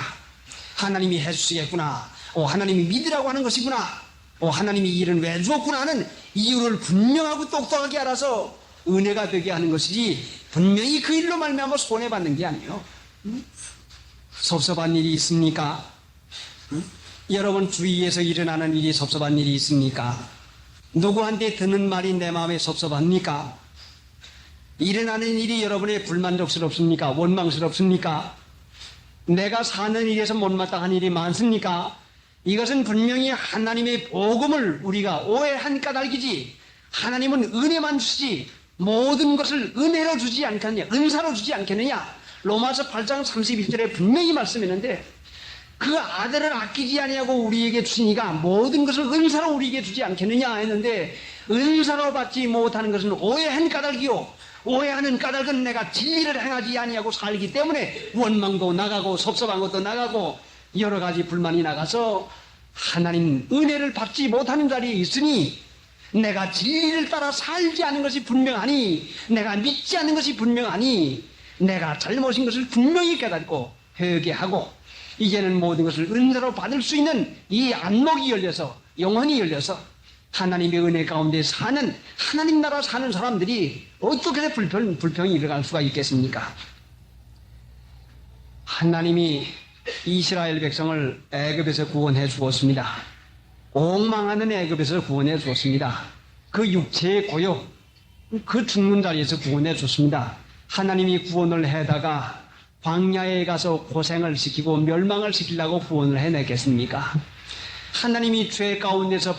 하나님이 해주시겠구나, 하나님이 믿으라고 하는 것이구나, 하나님이 이 일은 왜 주었구나 하는 이유를 분명하고 똑똑하게 알아서 은혜가 되게 하는 것이지 분명히 그 일로 말미암아 손해받는 게 아니에요. 섭섭한 일이 있습니까? 여러분 주위에서 일어나는 일이 섭섭한 일이 있습니까? 누구한테 듣는 말이 내 마음에 섭섭합니까? 일어나는 일이 여러분의 불만족스럽습니까? 원망스럽습니까? 내가 사는 일에서 못마땅한 일이 많습니까? 이것은 분명히 하나님의 복음을 우리가 오해한 까닭이지 하나님은 은혜만 주지 모든 것을 은혜로 주지 않겠느냐, 은사로 주지 않겠느냐. 로마서 8장 31절에 분명히 말씀했는데 그 아들을 아끼지 아니하고 우리에게 주시니까 모든 것을 은사로 우리에게 주지 않겠느냐 했는데 은사로 받지 못하는 것은 오해한 까닭이요 오해하는 까닭은 내가 진리를 행하지 아니하고 살기 때문에 원망도 나가고 섭섭한 것도 나가고 여러 가지 불만이 나가서 하나님 은혜를 받지 못하는 자리에 있으니 내가 진리를 따라 살지 않은 것이 분명하니 내가 믿지 않는 것이 분명하니 내가 잘못인 것을 분명히 깨닫고 회개하고 이제는 모든 것을 은혜로 받을 수 있는 이 안목이 열려서 영혼이 열려서 하나님의 은혜 가운데 사는 하나님 나라 사는 사람들이 어떻게 불평이 일어날 수가 있겠습니까? 하나님이 이스라엘 백성을 애굽에서 구원해 주었습니다. 옥망하는 애굽에서 구원해 주었습니다. 그 육체의 고요, 그 죽는 자리에서 구원해 줬습니다. 하나님이 구원을 해다가 광야에 가서 고생을 시키고 멸망을 시키려고 구원을 해내겠습니까? 하나님이 죄 가운데서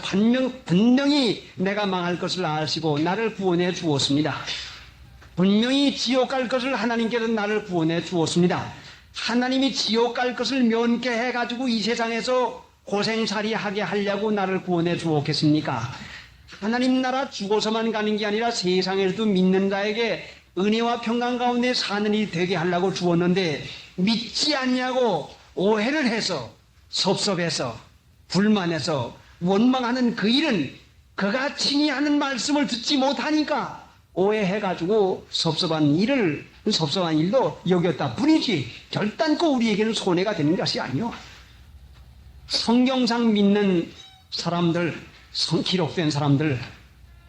분명히 내가 망할 것을 아시고 나를 구원해 주었습니다. 분명히 지옥 갈 것을 하나님께서 나를 구원해 주었습니다. 하나님이 지옥 갈 것을 면케해 가지고 이 세상에서 고생살이 하게 하려고 나를 구원해 주었겠습니까? 하나님 나라 죽어서만 가는 게 아니라 세상에서도 믿는 자에게 은혜와 평강 가운데 사는 일이 되게 하려고 주었는데 믿지 않냐고 오해를 해서 섭섭해서 불만해서 원망하는 그 일은 그가 친히 하는 말씀을 듣지 못하니까 오해해가지고 섭섭한 일도 여겼다 뿐이지 결단코 우리에게는 손해가 되는 것이 아니요. 성경상 믿는 사람들, 기록된 사람들,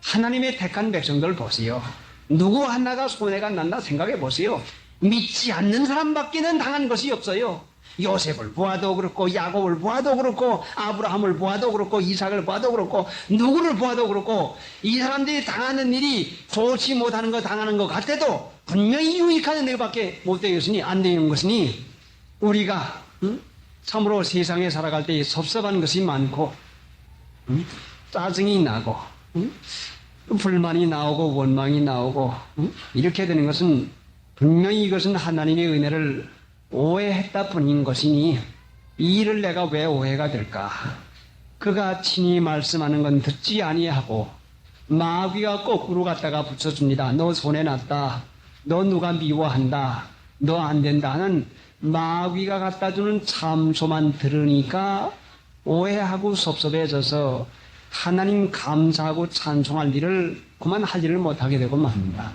하나님의 택한 백성들 보세요. 누구 하나가 손해가 난다 생각해 보세요. 믿지 않는 사람밖에는 당한 것이 없어요. 요셉을 보아도 그렇고 야곱을 보아도 그렇고 아브라함을 보아도 그렇고 이삭을 보아도 그렇고 누구를 보아도 그렇고 이 사람들이 당하는 일이 좋지 못하는 거 당하는 것 같아도 분명히 유익한 일밖에 못 되겠으니 안 되는 것이니 우리가 참으로 세상에 살아갈 때 섭섭한 것이 많고 짜증이 나고 불만이 나오고 원망이 나오고 이렇게 되는 것은 분명히 이것은 하나님의 은혜를 오해했다 뿐인 것이니 이 일을 내가 왜 오해가 될까? 그가 친히 말씀하는 건 듣지 아니하고 마귀가 거꾸로 갖다가 붙여줍니다. 너 손해났다. 너 누가 미워한다. 너 안 된다는 마귀가 갖다주는 참소만 들으니까 오해하고 섭섭해져서 하나님 감사하고 찬송할 일을 그만할 일을 못하게 되고 맙니다.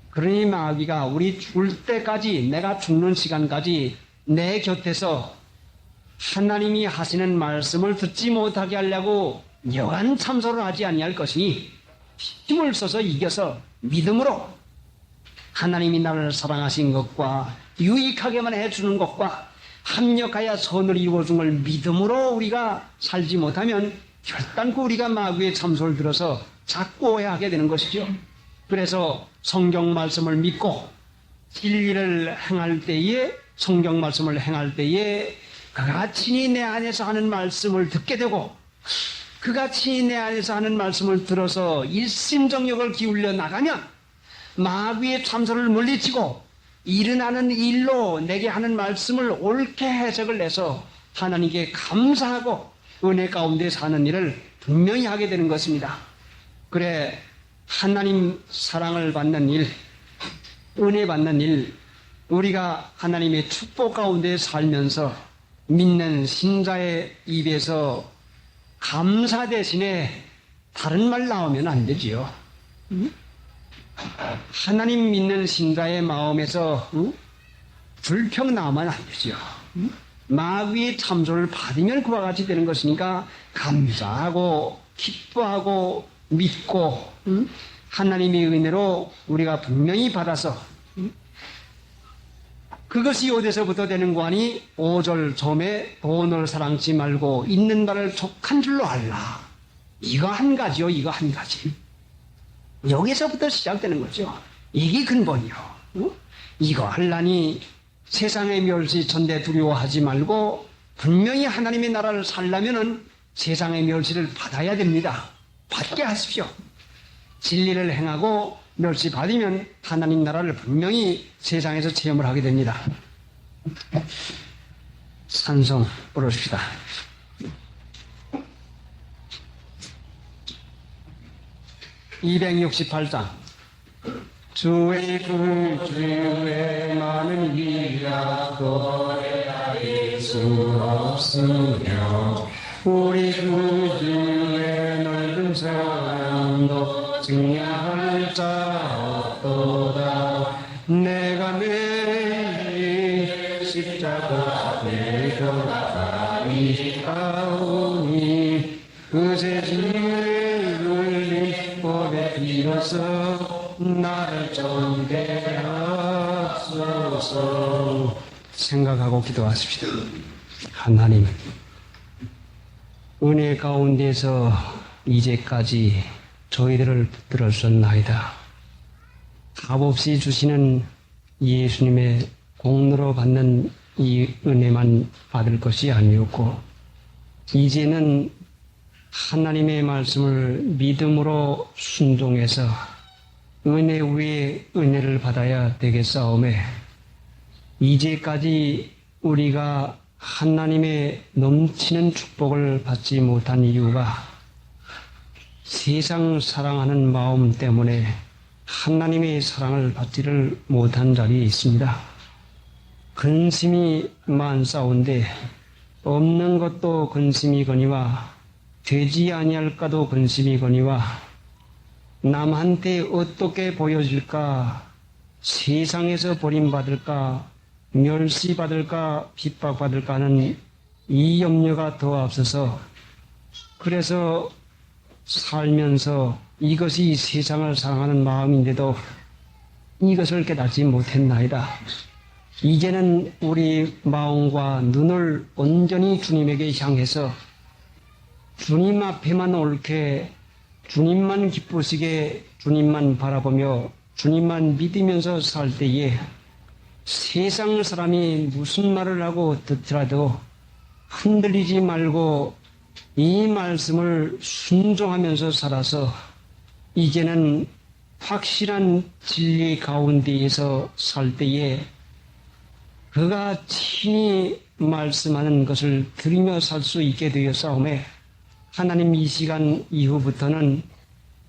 그러니 마귀가 우리 죽을 때까지 내가 죽는 시간까지 내 곁에서 하나님이 하시는 말씀을 듣지 못하게 하려고 여간 참소를 하지 아니할 것이니 힘을 써서 이겨서 믿음으로 하나님이 나를 사랑하신 것과 유익하게만 해주는 것과 합력하여 선을 이루어준 걸 믿음으로 우리가 살지 못하면 결단코 우리가 마귀의 참소를 들어서 자꾸 오해하게 되는 것이죠. 그래서 성경 말씀을 믿고 진리를 행할 때에 성경 말씀을 행할 때에 그가 친히 내 안에서 하는 말씀을 듣게 되고 그가 친히 내 안에서 하는 말씀을 들어서 일심정력을 기울여 나가면 마귀의 참소를 물리치고 일어나는 일로 내게 하는 말씀을 옳게 해석을 내서 하나님께 감사하고 은혜 가운데 사는 일을 분명히 하게 되는 것입니다. 그래 하나님 사랑을 받는 일, 은혜 받는 일, 우리가 하나님의 축복 가운데 살면서 믿는 신자의 입에서 감사 대신에 다른 말 나오면 안 되지요. 하나님 믿는 신자의 마음에서 불평 나오면 안 되지요. 마귀의 참소를 받으면 그와 같이 되는 것이니까 감사하고 기뻐하고 믿고 하나님의 은혜로 우리가 분명히 받아서 그것이 어디서부터 되는 거 아니 5절 처음에 돈을 사랑치 말고 있는 바를 족한 줄로 알라. 이거 한 가지요. 이거 한 가지. 여기서부터 시작되는 거죠. 이게 근본이요. 이거 하려니 세상의 멸시 천대 두려워하지 말고 분명히 하나님의 나라를 살려면은 세상의 멸시를 받아야 됩니다. 받게 하십시오. 진리를 행하고 멸시 받으면 하나님 나라를 분명히 세상에서 체험을 하게 됩니다. 찬송 부르십시다. (268장) 주의 그 주의 많은 위약도 헤아릴 수 없으며 우리 그 주의 넓은 사랑도 증명할 자 없도다. 내가 매일 십자가 앞에 돌아가니 가오니 그새 주의 흘린 법에 빌어서 나를 존게 하소서. 생각하고 기도하십시다. 하나님, 은혜 가운데서 이제까지 저희들을 붙들었었나이다. 값없이 주시는 예수님의 공로로 받는 이 은혜만 받을 것이 아니었고, 이제는 하나님의 말씀을 믿음으로 순종해서 은혜 위에 은혜를 받아야 되겠사오매, 이제까지 우리가 하나님의 넘치는 축복을 받지 못한 이유가 세상 사랑하는 마음 때문에 하나님의 사랑을 받지를 못한 자리에 있습니다. 근심이 많사온데 없는 것도 근심이거니와 되지 아니할까도 근심이거니와 남한테 어떻게 보여질까, 세상에서 버림받을까, 멸시받을까, 핍박받을까 하는 이 염려가 더 앞서서, 그래서 살면서 이것이 세상을 사랑하는 마음인데도 이것을 깨닫지 못했나이다. 이제는 우리 마음과 눈을 온전히 주님에게 향해서 주님 앞에만 옳게, 주님만 기쁘시게, 주님만 바라보며 주님만 믿으면서 살 때에 세상 사람이 무슨 말을 하고 듣더라도 흔들리지 말고 이 말씀을 순종하면서 살아서 이제는 확실한 진리 가운데에서 살 때에 그가 친히 말씀하는 것을 들으며 살 수 있게 되었사오매, 하나님 이 시간 이후부터는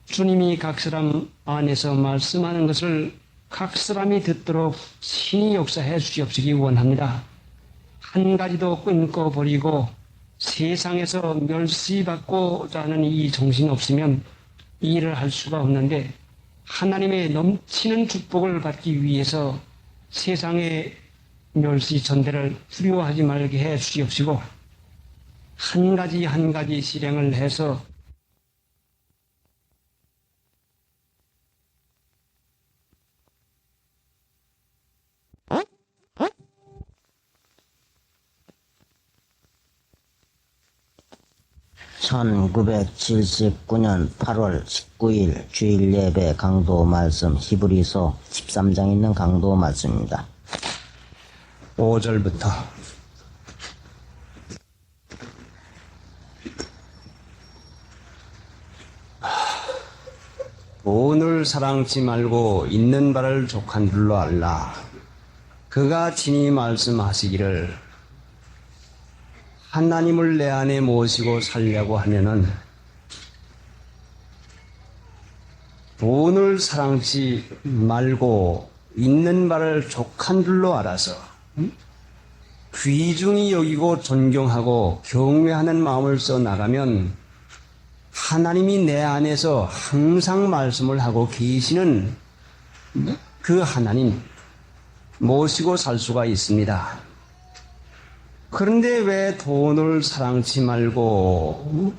주님이 각 사람 안에서 말씀하는 것을 각 사람이 듣도록 친히 역사해 주시옵시기 원합니다. 한 가지도 끊고버리고 세상에서 멸시받고자 하는 이 정신 없으면 이 일을 할 수가 없는데, 하나님의 넘치는 축복을 받기 위해서 세상의 멸시 전대를 두려워하지 말게 해 주시옵시고, 한 가지 한 가지 실행을 해서 (1979년 8월 19일) 주일 예배 강도 말씀, 히브리서 13장 있는 강도 말씀입니다. 5절부터 돈을 사랑치 말고 있는 바를 족한 줄로 알라. 그가 친히 말씀하시기를 하나님을 내 안에 모시고 살려고 하면은 돈을 사랑치 말고 있는 바를 족한 줄로 알아서 귀중히 여기고 존경하고 경외하는 마음을 써 나가면 하나님이 내 안에서 항상 말씀을 하고 계시는 그 하나님 모시고 살 수가 있습니다. 그런데 왜 돈을 사랑치 말고,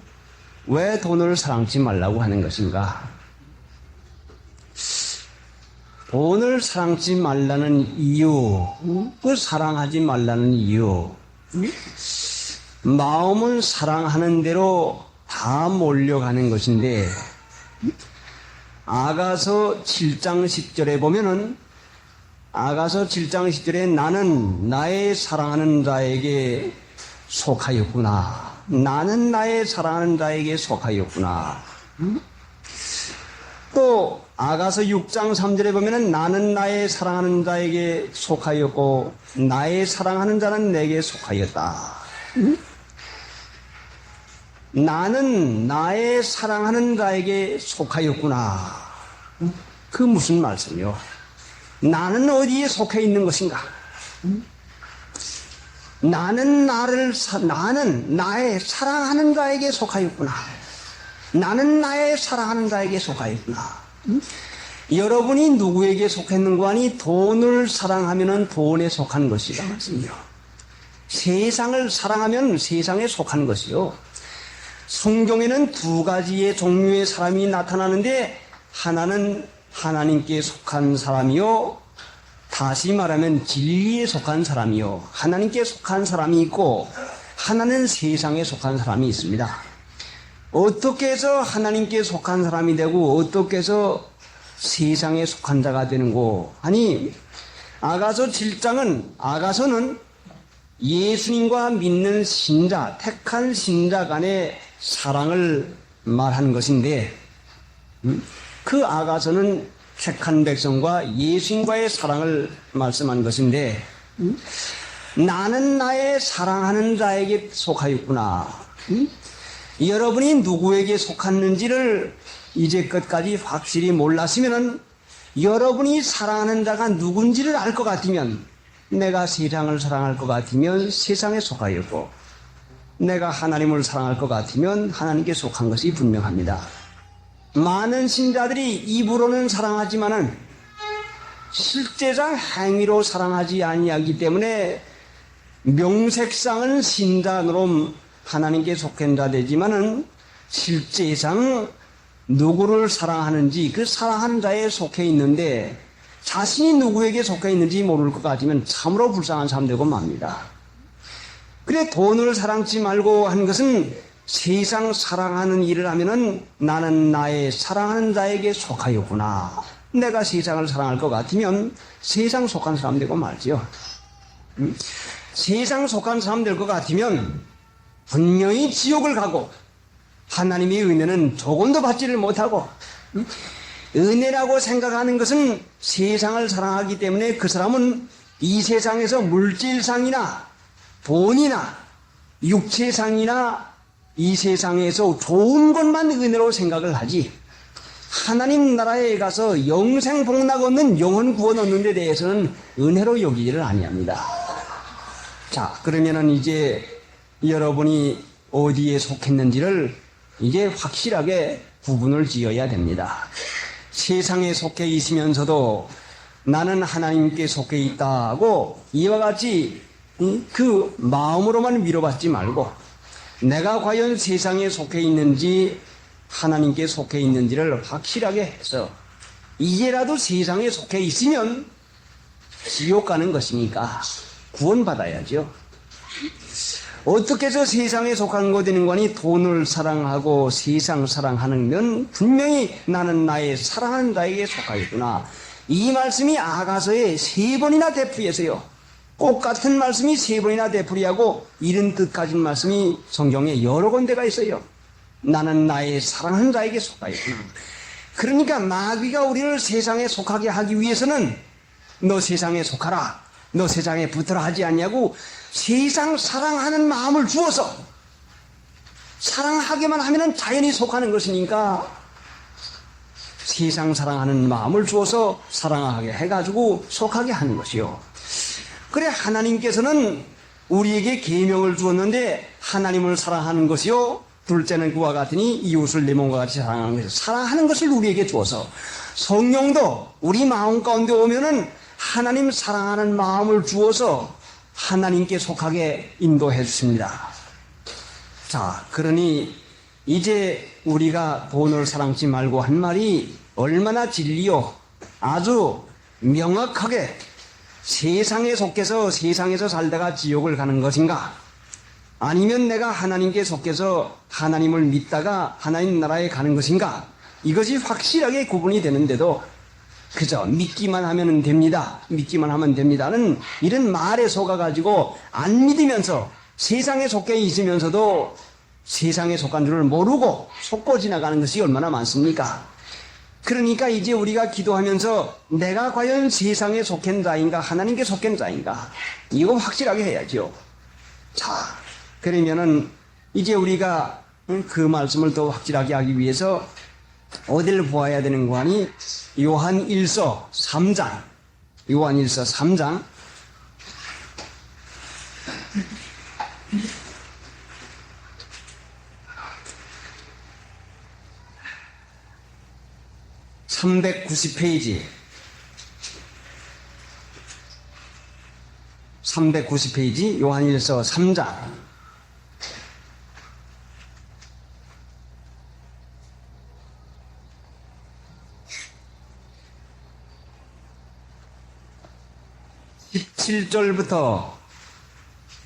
왜 돈을 사랑치 말라고 하는 것인가? 돈을 사랑치 말라는 이유, 그 사랑하지 말라는 이유, 마음은 사랑하는 대로 다 몰려가는 것인데, 아가서 7장 10절에 보면은, 아가서 7장 10절에 나는 나의 사랑하는 자에게 속하였구나. 나는 나의 사랑하는 자에게 속하였구나. 또 아가서 6장 3절에 보면은 나는 나의 사랑하는 자에게 속하였고 나의 사랑하는 자는 내게 속하였다. 나는 나의 사랑하는 자에게 속하였구나. 그 무슨 말씀이요? 나는 어디에 속해 있는 것인가? 나는 나의 사랑하는 자에게 속하였구나. 나는 나의 사랑하는 자에게 속하였구나. 여러분이 누구에게 속했는고 하니 돈을 사랑하면 돈에 속한 것이다 말씀이요. 세상을 사랑하면 세상에 속한 것이요. 성경에는 두 가지의 종류의 사람이 나타나는데 하나는 하나님께 속한 사람이요, 다시 말하면 진리에 속한 사람이요, 하나님께 속한 사람이 있고 하나는 세상에 속한 사람이 있습니다. 어떻게 해서 하나님께 속한 사람이 되고 어떻게 해서 세상에 속한 자가 되는고 하니, 아가서 7장은 아가서는 예수님과 믿는 신자, 택한 신자 간의 사랑을 말하는 것인데, 그 아가서는 택한 백성과 예수님과의 사랑을 말씀한 것인데, 나는 나의 사랑하는 자에게 속하였구나. 여러분이 누구에게 속았는지를 이제 끝까지 확실히 몰랐으면, 여러분이 사랑하는 자가 누군지를 알 것 같으면, 내가 세상을 사랑할 것 같으면 세상에 속하였고, 내가 하나님을 사랑할 것 같으면 하나님께 속한 것이 분명합니다. 많은 신자들이 입으로는 사랑하지만은 실제상 행위로 사랑하지 아니하기 때문에 명색상은 신자로 하나님께 속한 자 되지만은 실제상 누구를 사랑하는지 그 사랑하는 자에 속해 있는데 자신이 누구에게 속해 있는지 모를 것 같으면 참으로 불쌍한 사람 되고 맙니다. 그래, 돈을 사랑치 말고 한 것은 세상 사랑하는 일을 하면은 나는 나의 사랑하는 자에게 속하였구나. 내가 세상을 사랑할 것 같으면 세상 속한 사람 되고 말지요. 세상 속한 사람 될 것 같으면 분명히 지옥을 가고 하나님의 은혜는 조금도 받지를 못하고, 은혜라고 생각하는 것은 세상을 사랑하기 때문에 그 사람은 이 세상에서 물질상이나 돈이나 육체상이나 이 세상에서 좋은 것만 은혜로 생각을 하지, 하나님 나라에 가서 영생 복락 얻는 영혼 구원 얻는 데 대해서는 은혜로 여기지를 아니합니다. 자, 그러면은 이제 여러분이 어디에 속했는지를 이제 확실하게 구분을 지어야 됩니다. 세상에 속해 있으면서도 나는 하나님께 속해 있다고 이와 같이 그 마음으로만 위로받지 말고, 내가 과연 세상에 속해 있는지 하나님께 속해 있는지를 확실하게 해서, 이제라도 세상에 속해 있으면 지옥 가는 것이니까 구원받아야죠. 어떻게 해서 세상에 속한 거 되는 거니? 돈을 사랑하고 세상 사랑하는 면 분명히 나는 나의 사랑하는 자에게 속하였구나. 이 말씀이 아가서에 3번이나 되풀이해서요, 똑같은 말씀이 3번이나 되풀이하고 이런 뜻 가진 말씀이 성경에 여러 군데가 있어요. 나는 나의 사랑하는 자에게 속하였구나. 그러니까 마귀가 우리를 세상에 속하게 하기 위해서는 너 세상에 속하라, 너 세상에 붙어라 하지 않냐고 세상 사랑하는 마음을 주어서, 사랑하게만 하면 자연히 속하는 것이니까 세상 사랑하는 마음을 주어서 사랑하게 해가지고 속하게 하는 것이요. 그래, 하나님께서는 우리에게 계명을 주었는데 하나님을 사랑하는 것이요, 둘째는 그와 같으니 이웃을 내 몸과 같이 사랑하는 것이요. 사랑하는 것을 우리에게 주어서 성령도 우리 마음 가운데 오면은 하나님 사랑하는 마음을 주어서 하나님께 속하게 인도해 주십니다. 자, 그러니 이제 우리가 돈을 사랑치 말고 한 말이 얼마나 진리요, 아주 명확하게 세상에 속해서 세상에서 살다가 지옥을 가는 것인가, 아니면 내가 하나님께 속해서 하나님을 믿다가 하나님 나라에 가는 것인가, 이것이 확실하게 구분이 되는데도 그저 믿기만 하면 됩니다, 믿기만 하면 됩니다는 이런 말에 속아가지고 안 믿으면서 세상에 속해 있으면서도 세상에 속한 줄을 모르고 속고 지나가는 것이 얼마나 많습니까? 그러니까 이제 우리가 기도하면서 내가 과연 세상에 속한 자인가 하나님께 속한 자인가, 이거 확실하게 해야죠. 자, 그러면은 이제 우리가 그 말씀을 더 확실하게 하기 위해서 어디를 보아야 되는 거 아니? 요한 1서 3장. 요한 1서 3장. (390페이지) 390페이지 요한일서 3장. (17절부터)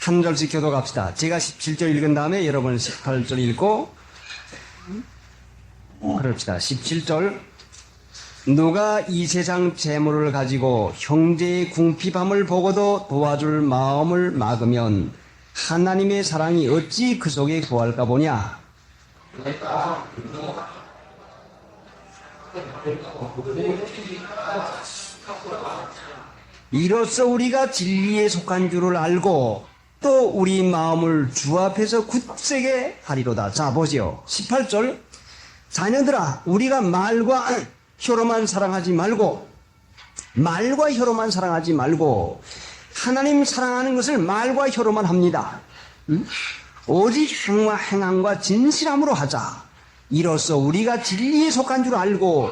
한 절씩 교독합시다. 제가 17절 읽은 다음에 여러분 18절 읽고 그럽시다. 17절. 누가 이 세상 재물을 가지고 형제의 궁핍함을 보고도 도와줄 마음을 막으면 하나님의 사랑이 어찌 그 속에 구할까 보냐. 이로써 우리가 진리에 속한 줄을 알고 또 우리 마음을 주 앞에서 굳세게 하리로다. 자, 보시오. 18절. 자녀들아, 우리가 말과 혀로만 사랑하지 말고, 하나님 사랑하는 것을 말과 혀로만 합니다. 오직 행함과 진실함으로 하자. 이로써 우리가 진리에 속한 줄 알고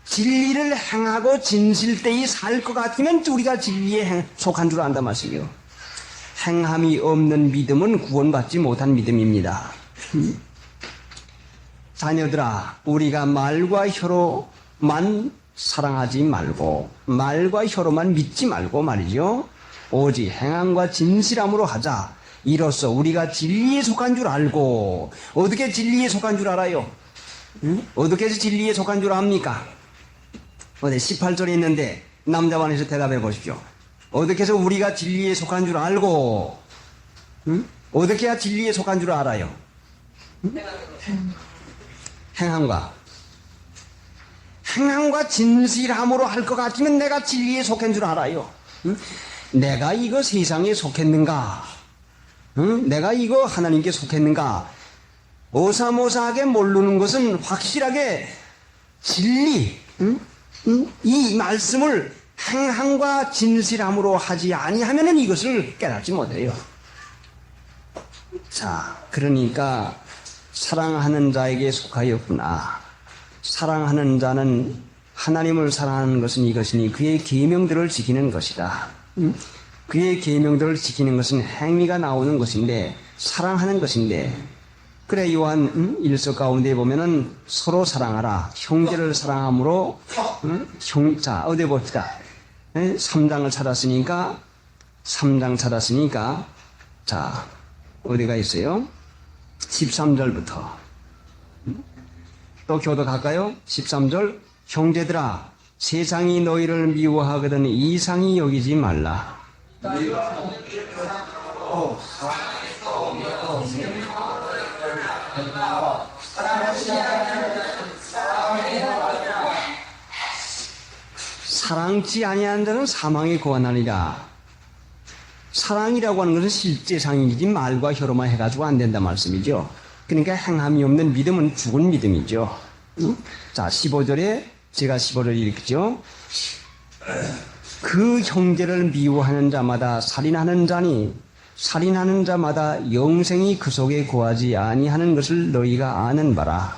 진리를 행하고 진실되이 살 것 같으면 우리가 진리에 속한 줄 안다 말씀이요. 행함이 없는 믿음은 구원받지 못한 믿음입니다. 자녀들아, 우리가 말과 혀로만 사랑하지 말고, 말과 혀로만 믿지 말고 말이죠. 오직 행함과 진실함으로 하자. 이로써 우리가 진리에 속한 줄 알고. 어떻게 진리에 속한 줄 알아요? 어떻게 해서 진리에 속한 줄 압니까? 어디 18절에 있는데 남자반에서 대답해 보십시오. 어떻게 해서 우리가 진리에 속한 줄 알고, 어떻게 해야 진리에 속한 줄 알아요? 행함과 진실함으로 할 것 같으면 내가 진리에 속한 줄 알아요. 내가 이거 세상에 속했는가? 내가 이거 하나님께 속했는가? 오사모사하게 모르는 것은 확실하게 진리, 이 말씀을 행함과 진실함으로 하지 아니하면은 이것을 깨닫지 못해요. 자, 그러니까 사랑하는 자에게 속하였구나. 사랑하는 자는 하나님을 사랑하는 것은 이것이니 그의 계명들을 지키는 것이다. 그의 계명들을 지키는 것은 행위가 나오는 것인데, 사랑하는 것인데, 그래 요한 1서 가운데 보면은 서로 사랑하라. 형제를 사랑함으로 자, 어디 봅시다. 3장을 찾았으니까 자, 어디가 있어요? 13절부터 또 교독할까요? 13절. 형제들아, 세상이 너희를 미워하거든 이상히 여기지 말라. 사랑치 아니하는 자는 사망에 고하나니라. 사랑이라고 하는 것은 실제 상이지 말과 혀로만 해가지고 안 된다 말씀이죠. 그러니까 행함이 없는 믿음은 죽은 믿음이죠. 자, 15절에 제가 15절 읽죠. 그 형제를 미워하는 자마다 살인하는 자니 살인하는 자마다 영생이 그 속에 거하지 아니하는 것을 너희가 아는 바라.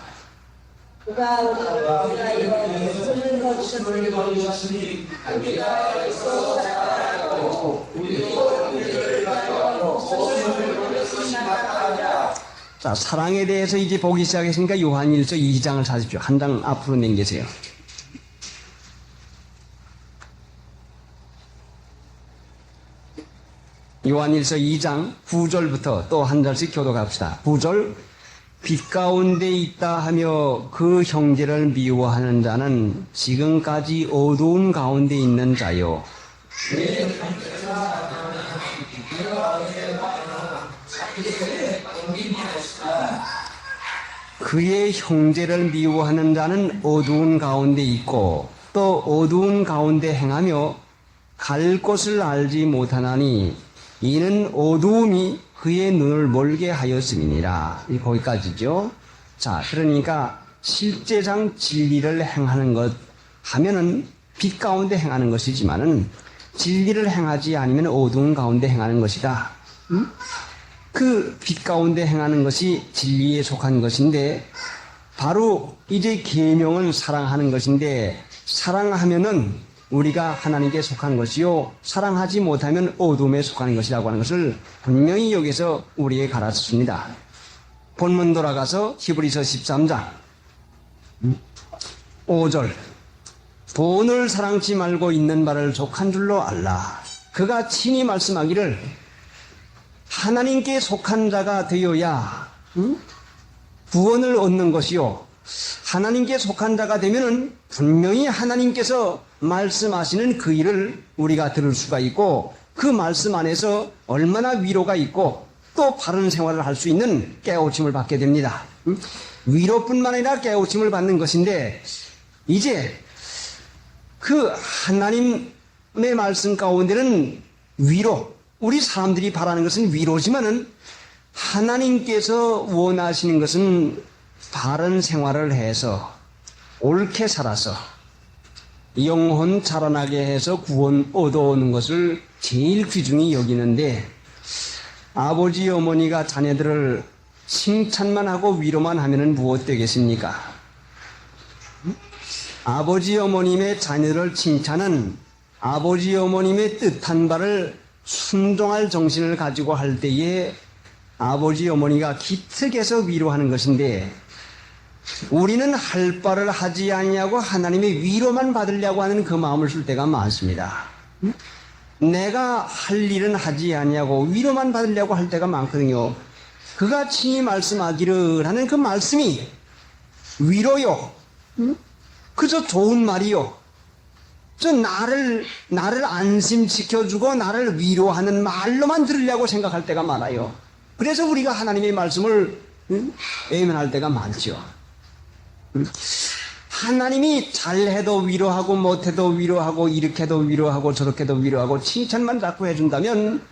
그가 우리가 이런 예수를 거두셨으니 우리가 예수 사랑하고 자, 사랑에 대해서 이제 보기 시작했으니까 요한일서 2장을 찾으십시오. 한 장 앞으로 넘기세요. 요한일서 2장 9절부터 또 한 절씩 교독합시다. 9절. 빛 가운데 있다 하며 그 형제를 미워하는 자는 지금까지 어두운 가운데 있는 자요. 그의 형제를 미워하는 자는 어두운 가운데 있고 또 어두운 가운데 행하며 갈 곳을 알지 못하나니 이는 어두움이 그의 눈을 멀게 하였음이니라. 거기까지죠. 자, 그러니까 실제상 진리를 행하는 것 하면은 빛 가운데 행하는 것이지만은 진리를 행하지 않으면 어두운 가운데 행하는 것이다. 그 빛 가운데 행하는 것이 진리에 속한 것인데 바로 이제 계명은 사랑하는 것인데 사랑하면은 우리가 하나님께 속한 것이요 사랑하지 못하면 어둠에 속하는 것이라고 하는 것을 분명히 여기서 우리에게 가르쳤습니다. 본문 돌아가서 히브리서 13장 5절 돈을 사랑치 말고 있는 바를 족한 줄로 알라. 그가 친히 말씀하기를 하나님께 속한 자가 되어야 구원을 얻는 것이요 하나님께 속한 자가 되면은 분명히 하나님께서 말씀하시는 그 일을 우리가 들을 수가 있고 그 말씀 안에서 얼마나 위로가 있고 또 바른 생활을 할 수 있는 깨우침을 받게 됩니다. 위로뿐만 아니라 깨우침을 받는 것인데 이제 그 하나님의 말씀 가운데는 위로, 우리 사람들이 바라는 것은 위로지만은 하나님께서 원하시는 것은 바른 생활을 해서 옳게 살아서 영혼 자라나게 해서 구원 얻어오는 것을 제일 귀중히 여기는데 아버지 어머니가 자녀들을 칭찬만 하고 위로만 하면은 무엇 되겠습니까? 아버지 어머님의 자녀를 칭찬은 아버지 어머님의 뜻한 바를 순종할 정신을 가지고 할 때에 아버지 어머니가 기특해서 위로하는 것인데 우리는 할 바를 하지 아니하고 하나님의 위로만 받으려고 하는 그 마음을 쓸 때가 많습니다. 내가 할 일은 하지 아니하고 위로만 받으려고 할 때가 많거든요. 그가 친히 말씀하기를 하는 그 말씀이 위로요. 그저 좋은 말이요. 저 나를 안심시켜주고 나를 위로하는 말로만 들으려고 생각할 때가 많아요. 그래서 우리가 하나님의 말씀을 외면할 때가 많죠. 하나님이 잘해도 위로하고 못해도 위로하고 이렇게도 위로하고 저렇게도 위로하고 칭찬만 자꾸 해준다면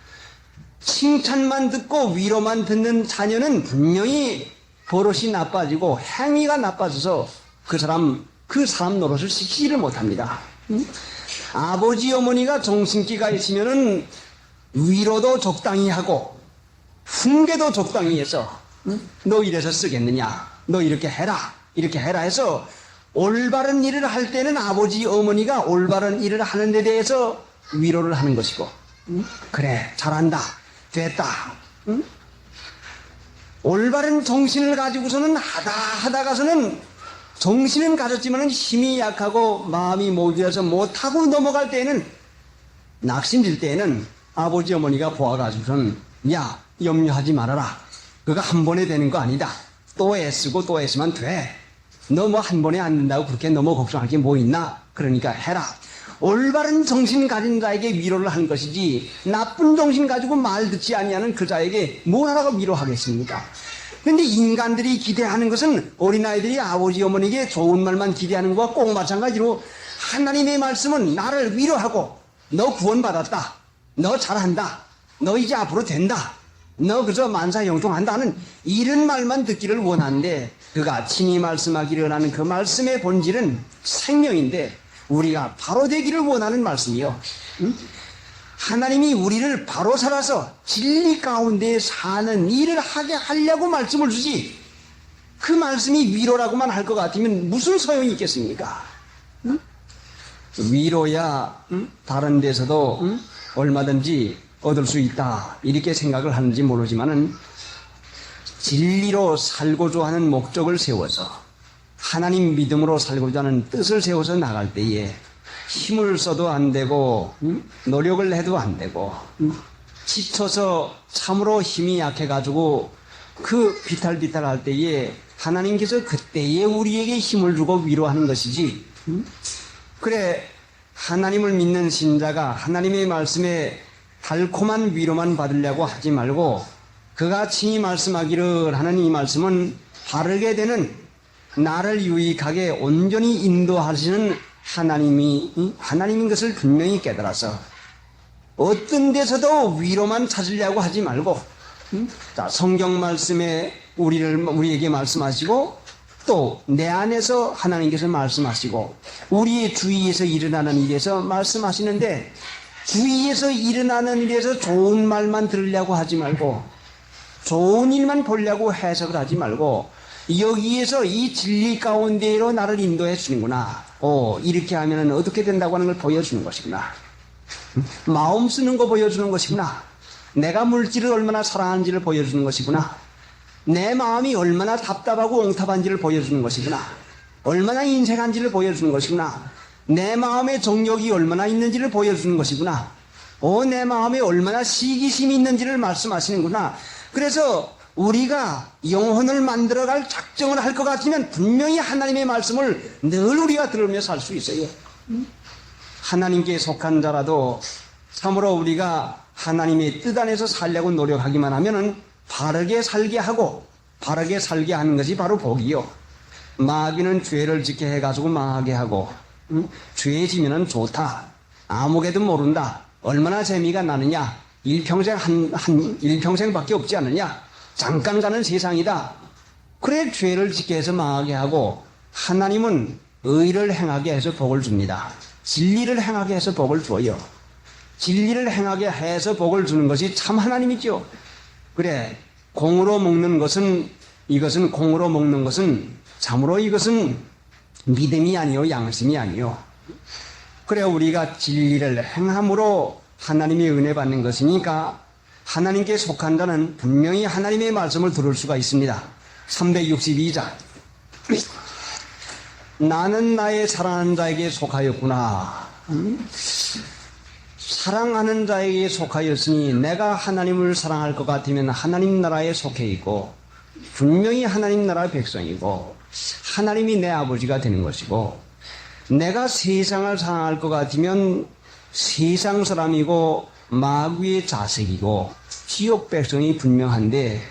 칭찬만 듣고 위로만 듣는 자녀는 분명히 버릇이 나빠지고 행위가 나빠져서 그 사람 노릇을 시키지를 못합니다. 아버지 어머니가 정신기가 있으면은 위로도 적당히 하고 훈계도 적당히 해서 너 이래서 쓰겠느냐, 너 이렇게 해라 해서 올바른 일을 할 때는 아버지 어머니가 올바른 일을 하는 데 대해서 위로를 하는 것이고 그래 잘한다 됐다 올바른 정신을 가지고서는 하다가서는 정신은 가졌지만 힘이 약하고 마음이 모질어서 못하고 넘어갈 때에는 낙심될 때에는 아버지 어머니가 보아가지고서는 야 염려하지 말아라. 그거 한 번에 되는 거 아니다. 또 애쓰고 또 애쓰면 돼. 너 뭐 한 번에 안 된다고 그렇게 너무 걱정할 게 뭐 있나? 그러니까 해라. 올바른 정신 가진 자에게 위로를 하는 것이지 나쁜 정신 가지고 말 듣지 아니하는 그 자에게 뭘 하라고 위로하겠습니까? 그런데 인간들이 기대하는 것은 어린아이들이 아버지 어머니에게 좋은 말만 기대하는 것과 꼭 마찬가지로 하나님의 말씀은 나를 위로하고 너 구원받았다. 너 잘한다. 너 이제 앞으로 된다. 너 그저 만사형통한다는 이런 말만 듣기를 원하는데 그가 친히 말씀하기를 하는 그 말씀의 본질은 생명인데 우리가 바로 되기를 원하는 말씀이요. 하나님이 우리를 바로 살아서 진리 가운데 사는 일을 하게 하려고 말씀을 주지 그 말씀이 위로라고만 할 것 같으면 무슨 소용이 있겠습니까? 위로야 다른 데서도 얼마든지 얻을 수 있다 이렇게 생각을 하는지 모르지만은 진리로 살고자 하는 목적을 세워서 하나님 믿음으로 살고자 하는 뜻을 세워서 나갈 때에 힘을 써도 안 되고 노력을 해도 안 되고 지쳐서 참으로 힘이 약해가지고 그 비탈비탈할 때에 하나님께서 그때에 우리에게 힘을 주고 위로하는 것이지 그래 하나님을 믿는 신자가 하나님의 말씀에 달콤한 위로만 받으려고 하지 말고 그가 친히 말씀하기를 하는 이 말씀은 바르게 되는 나를 유익하게 온전히 인도하시는 하나님인 것을 분명히 깨달아서 어떤 데서도 위로만 찾으려고 하지 말고 자 성경 말씀에 우리에게 말씀하시고 또 내 안에서 하나님께서 말씀하시고 우리의 주위에서 일어나는 일에서 말씀하시는데 주위에서 일어나는 일에서 좋은 말만 들으려고 하지 말고 좋은 일만 보려고 해석을 하지 말고 여기에서 이 진리 가운데로 나를 인도해 주는구나. 이렇게 하면 어떻게 된다고 하는 걸 보여주는 것이구나. 마음 쓰는 거 보여주는 것이구나. 내가 물질을 얼마나 사랑하는지를 보여주는 것이구나. 내 마음이 얼마나 답답하고 옹탑한지를 보여주는 것이구나. 얼마나 인색한지를 보여주는 것이구나. 내 마음의 정욕이 얼마나 있는지를 보여주는 것이구나. 내 마음에 얼마나 시기심이 있는지를 말씀하시는구나. 그래서 우리가 영혼을 만들어갈 작정을 할 것 같으면 분명히 하나님의 말씀을 늘 우리가 들으며 살 수 있어요. 하나님께 속한 자라도 참으로 우리가 하나님의 뜻 안에서 살려고 노력하기만 하면은 바르게 살게 하고 바르게 살게 하는 것이 바로 복이요. 마귀는 죄를 짓게 해가지고 망하게 하고 죄 지면은 좋다. 아무개도 모른다. 얼마나 재미가 나느냐. 일평생밖에 없지 않느냐. 잠깐 가는 세상이다. 그래 죄를 짓게 해서 망하게 하고 하나님은 의를 행하게 해서 복을 줍니다. 진리를 행하게 해서 복을 줘요. 진리를 행하게 해서 복을 주는 것이 참 하나님이죠. 그래 공으로 먹는 것은 공으로 먹는 것은 참으로 이것은 믿음이 아니요 양심이 아니요. 그래 우리가 진리를 행함으로 하나님의 은혜 받는 것이니까 하나님께 속한 자는 분명히 하나님의 말씀을 들을 수가 있습니다. 362장 나는 나의 사랑하는 자에게 속하였구나. 사랑하는 자에게 속하였으니 내가 하나님을 사랑할 것 같으면 하나님 나라에 속해 있고 분명히 하나님 나라 백성이고 하나님이 내 아버지가 되는 것이고 내가 세상을 사랑할 것 같으면 세상 사람이고 마귀의 자식이고 지옥 백성이 분명한데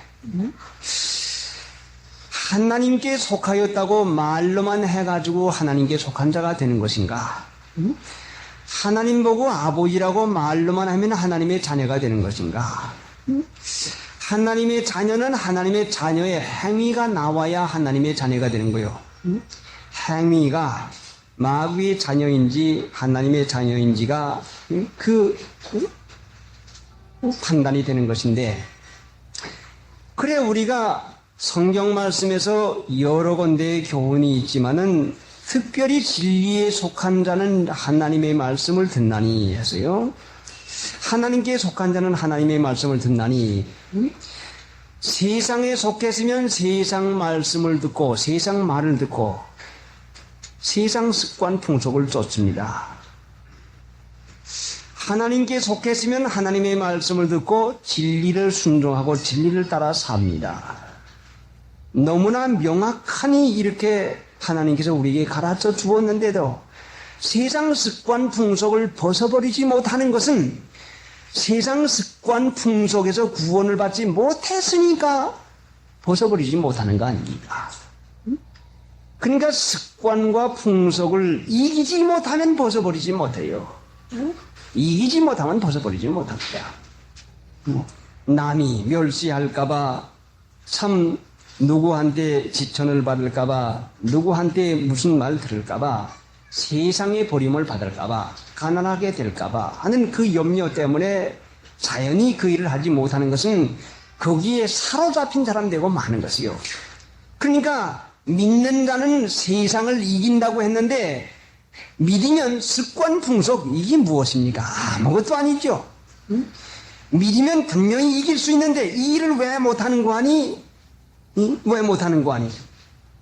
하나님께 속하였다고 말로만 해가지고 하나님께 속한 자가 되는 것인가? 하나님 보고 아버지라고 말로만 하면 하나님의 자녀가 되는 것인가? 하나님의 자녀는 하나님의 자녀의 행위가 나와야 하나님의 자녀가 되는 거예요. 행위가 마귀의 자녀인지 하나님의 자녀인지가 그 판단이 되는 것인데 그래 우리가 성경 말씀에서 여러 군데의 교훈이 있지만은 특별히 진리에 속한 자는 하나님의 말씀을 듣나니 해서요. 하나님께 속한 자는 하나님의 말씀을 듣나니 세상에 속했으면 세상 말씀을 듣고 세상 말을 듣고 세상 습관 풍속을 쫓습니다. 하나님께 속했으면 하나님의 말씀을 듣고 진리를 순종하고 진리를 따라 삽니다. 너무나 명확하니 이렇게 하나님께서 우리에게 가르쳐 주었는데도 세상 습관 풍속을 벗어버리지 못하는 것은 세상 습관 풍속에서 구원을 받지 못했으니까 벗어버리지 못하는 거 아닙니까? 그러니까 습관과 풍속을 이기지 못하면 벗어버리지 못해요. 이기지 못하면 벗어버리지 못합니다. 남이 멸시할까봐 참 누구한테 지천을 받을까봐 누구한테 무슨 말 들을까봐 세상의 버림을 받을까봐 가난하게 될까봐 하는 그 염려 때문에 자연히 그 일을 하지 못하는 것은 거기에 사로잡힌 사람 되고 많은 것이요. 그러니까 믿는 자는 세상을 이긴다고 했는데 믿으면 습관 풍속 이게 무엇입니까? 아무것도 아니죠. 믿으면 분명히 이길 수 있는데 이 일을 왜 못하는 거 아니? 왜 못하는 거 아니?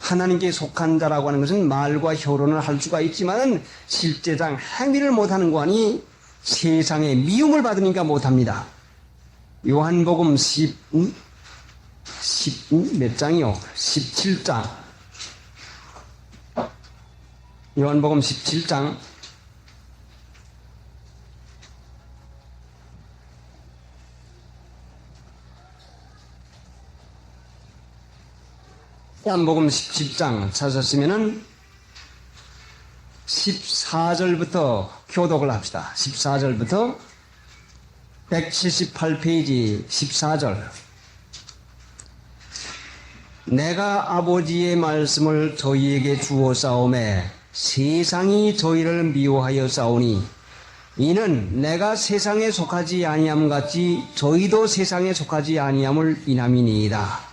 하나님께 속한 자라고 하는 것은 말과 혀로는 할 수가 있지만 실제상 행위를 못하는 거 아니? 세상에 미움을 받으니까 못합니다. 요한복음 몇 장이요? 17장. 요한복음 17장 17장 찾았으면은 14절부터 교독을 합시다. 14절부터 178페이지 14절. 내가 아버지의 말씀을 저희에게 주었사오매 세상이 저희를 미워하여 싸우니 이는 내가 세상에 속하지 아니함 같이 저희도 세상에 속하지 아니함을 인함이니이다.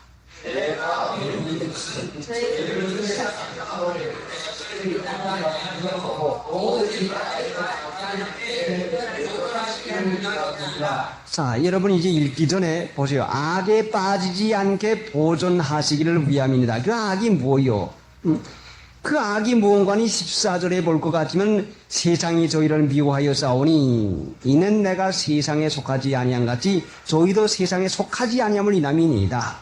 자, 여러분 이제 읽기 전에 보세요. 악에 빠지지 않게 보존하시기를 위함입니다. 그 악이 뭐요? 그 악이 무언가니 14절에 볼 것 같으면 세상이 저희를 미워하여 싸우니 이는 내가 세상에 속하지 아니함 같이 저희도 세상에 속하지 아니함을 인함이니이다.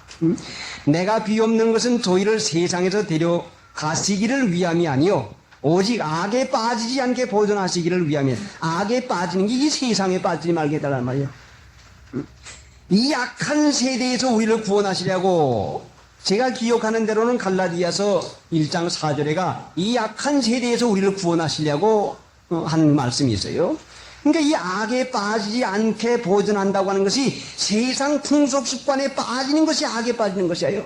내가 비옵는 것은 저희를 세상에서 데려가시기를 위함이 아니요 오직 악에 빠지지 않게 보존하시기를 위함이에요. 악에 빠지는 게 이 세상에 빠지지 말게 해달라는 말이에요. 이 약한 세대에서 우리를 구원하시려고 제가 기억하는 대로는 갈라디아서 1장 4절에가 이 약한 세대에서 우리를 구원하시려고 한 말씀이 있어요. 그러니까 이 악에 빠지지 않게 보존한다고 하는 것이 세상 풍속 습관에 빠지는 것이 악에 빠지는 것이에요.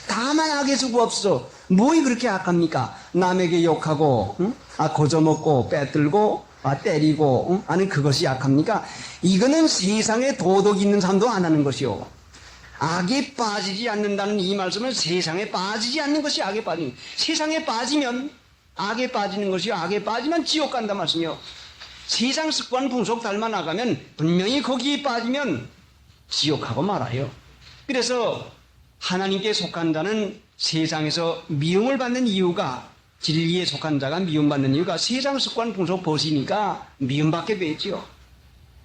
다만 악의 수가 없어. 뭐이 그렇게 악합니까? 남에게 욕하고, 거저먹고, 빼들고, 때리고, 하는 그것이 악합니까? 이거는 세상에 도덕 있는 사람도 안 하는 것이요. 악에 빠지지 않는다는 이 말씀은 세상에 빠지지 않는 것이 악에 빠지는 거예요. 세상에 빠지면 악에 빠지는 것이요. 악에 빠지면 지옥 간다 말씀이요. 세상 습관 풍속 닮아 나가면 분명히 거기에 빠지면 지옥하고 말아요. 그래서 하나님께 속한 자는 세상에서 미움을 받는 이유가 진리에 속한 자가 미움받는 이유가 세상 습관 풍속 벗으니까 미움받게 되지요.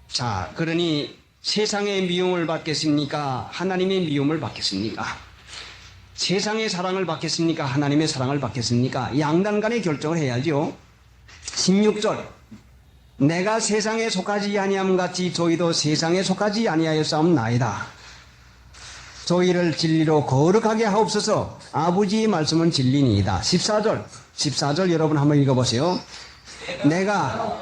자, 그러니 세상의 미움을 받겠습니까? 하나님의 미움을 받겠습니까? 세상의 사랑을 받겠습니까? 하나님의 사랑을 받겠습니까? 양단 간의 결정을 해야죠. 16절 내가 세상에 속하지 아니함 같이 저희도 세상에 속하지 아니하였사옵나이다. 저희를 진리로 거룩하게 하옵소서. 아버지의 말씀은 진리니이다. 14절 여러분 한번 읽어보세요. 내가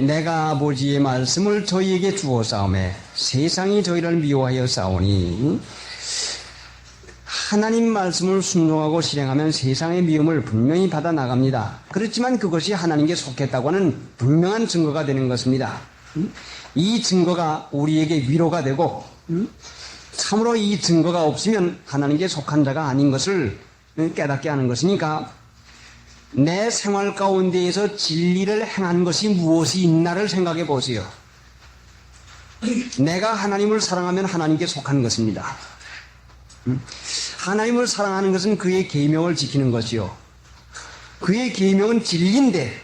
내가 아버지의 말씀을 저희에게 주었사오매 세상이 저희를 미워하여 싸우니 하나님 말씀을 순종하고 실행하면 세상의 미움을 분명히 받아 나갑니다. 그렇지만 그것이 하나님께 속했다고 하는 분명한 증거가 되는 것입니다. 이 증거가 우리에게 위로가 되고 참으로 이 증거가 없으면 하나님께 속한 자가 아닌 것을 깨닫게 하는 것이니까 내 생활 가운데에서 진리를 행한 것이 무엇이 있나를 생각해 보세요. 내가 하나님을 사랑하면 하나님께 속한 것입니다. 하나님을 사랑하는 것은 그의 계명을 지키는 것이요. 그의 계명은 진리인데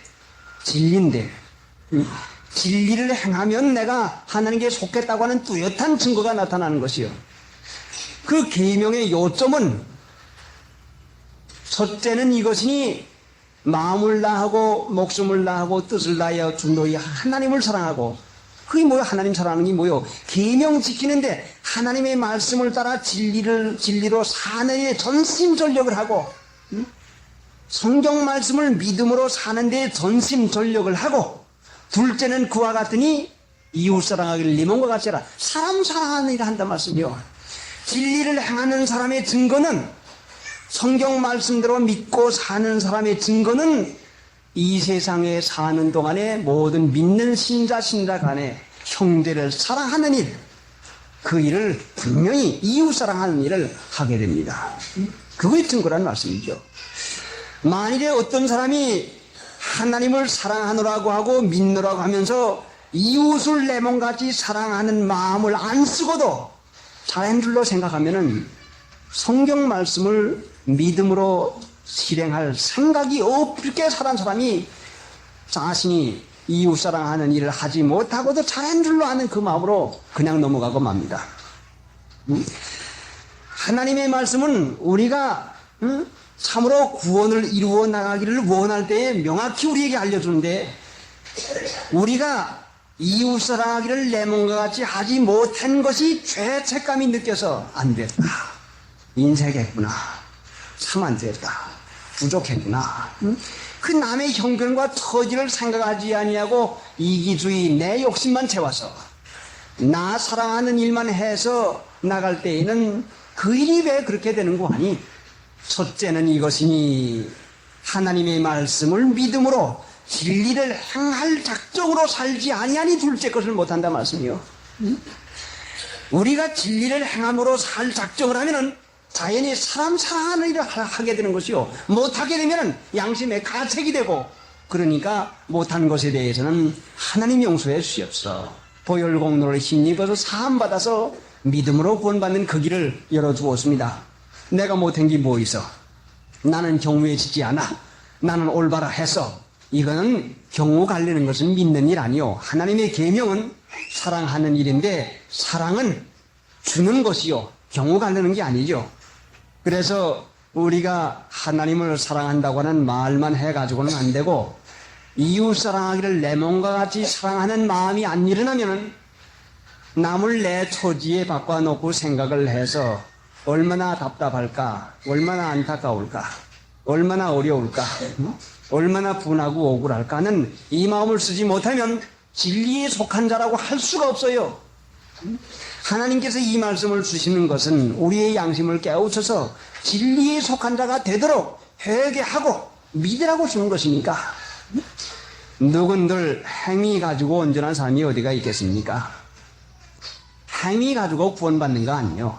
진리를 행하면 내가 하나님께 속했다고 하는 뚜렷한 증거가 나타나는 것이요. 그 계명의 요점은 첫째는 이것이니 마음을 다하고 목숨을 다하고 뜻을 다하여 주 너희 하나님을 사랑하고 그게 뭐요? 하나님 사랑하는 게 뭐요? 계명 지키는데 하나님의 말씀을 따라 진리로 사는 데 전심전력을 하고 성경 말씀을 믿음으로 사는 데 전심전력을 하고 둘째는 그와 같으니 이웃 사랑하기를 네 몸과 같이 해라. 사람 사랑하는 일을 한단 말씀이요. 진리를 행하는 사람의 증거는 성경 말씀대로 믿고 사는 사람의 증거는 이 세상에 사는 동안에 모든 믿는 신자 간에 형제를 사랑하는 일, 그 일을 분명히 이웃 사랑하는 일을 하게 됩니다. 그거의 증거라는 말씀이죠. 만일에 어떤 사람이 하나님을 사랑하노라고 하고 믿노라고 하면서 이웃을 내 몸같이 사랑하는 마음을 안 쓰고도 잘한 줄로 생각하면은 성경 말씀을 믿음으로 실행할 생각이 없게 살아온 사람이 자신이 이웃 사랑하는 일을 하지 못하고도 잘한 줄로 아는 그 마음으로 그냥 넘어가고 맙니다. 하나님의 말씀은 우리가 참으로 구원을 이루어 나가기를 원할 때에 명확히 우리에게 알려주는데 우리가 이웃 사랑하기를 내 몸과 같이 하지 못한 것이 죄책감이 느껴서 안 됐다. 인색했구나. 참 안 됐다. 부족했구나. 그 남의 형편과 처지를 생각하지 아니하고 이기주의 내 욕심만 채워서 나 사랑하는 일만 해서 나갈 때에는 그 일이 왜 그렇게 되는 거 아니? 첫째는 이것이니 하나님의 말씀을 믿음으로 진리를 행할 작정으로 살지 아니하니 둘째 것을 못한다 말씀이요. 우리가 진리를 행함으로 살 작정을 하면은 자연히 사람 사랑하는 일을 하게 되는 것이요. 못하게 되면은 양심의 가책이 되고, 그러니까 못한 것에 대해서는 하나님 용서해 주시옵소서. 보혈 공로를 힘입어서 사함받아서 믿음으로 구원받는 그 길을 열어주었습니다. 내가 못한 게 뭐 있어? 나는 경외지지 않아. 나는 올바라 해서. 이거는 경우 갈리는 것은 믿는 일 아니요. 하나님의 계명은 사랑하는 일인데 사랑은 주는 것이요. 경우 갈리는 게 아니죠. 그래서 우리가 하나님을 사랑한다고 하는 말만 해가지고는 안 되고 이웃 사랑하기를 내 몸과 같이 사랑하는 마음이 안 일어나면은 남을 내 처지에 바꿔놓고 생각을 해서 얼마나 답답할까, 얼마나 안타까울까, 얼마나 어려울까, 얼마나 분하고 억울할까는 이 마음을 쓰지 못하면 진리에 속한 자라고 할 수가 없어요. 하나님께서 이 말씀을 주시는 것은 우리의 양심을 깨우쳐서 진리에 속한 자가 되도록 회개하고 믿으라고 주는 것이니까. 누군들 행위 가지고 온전한 삶이 어디가 있겠습니까? 행위 가지고 구원받는 거 아니에요.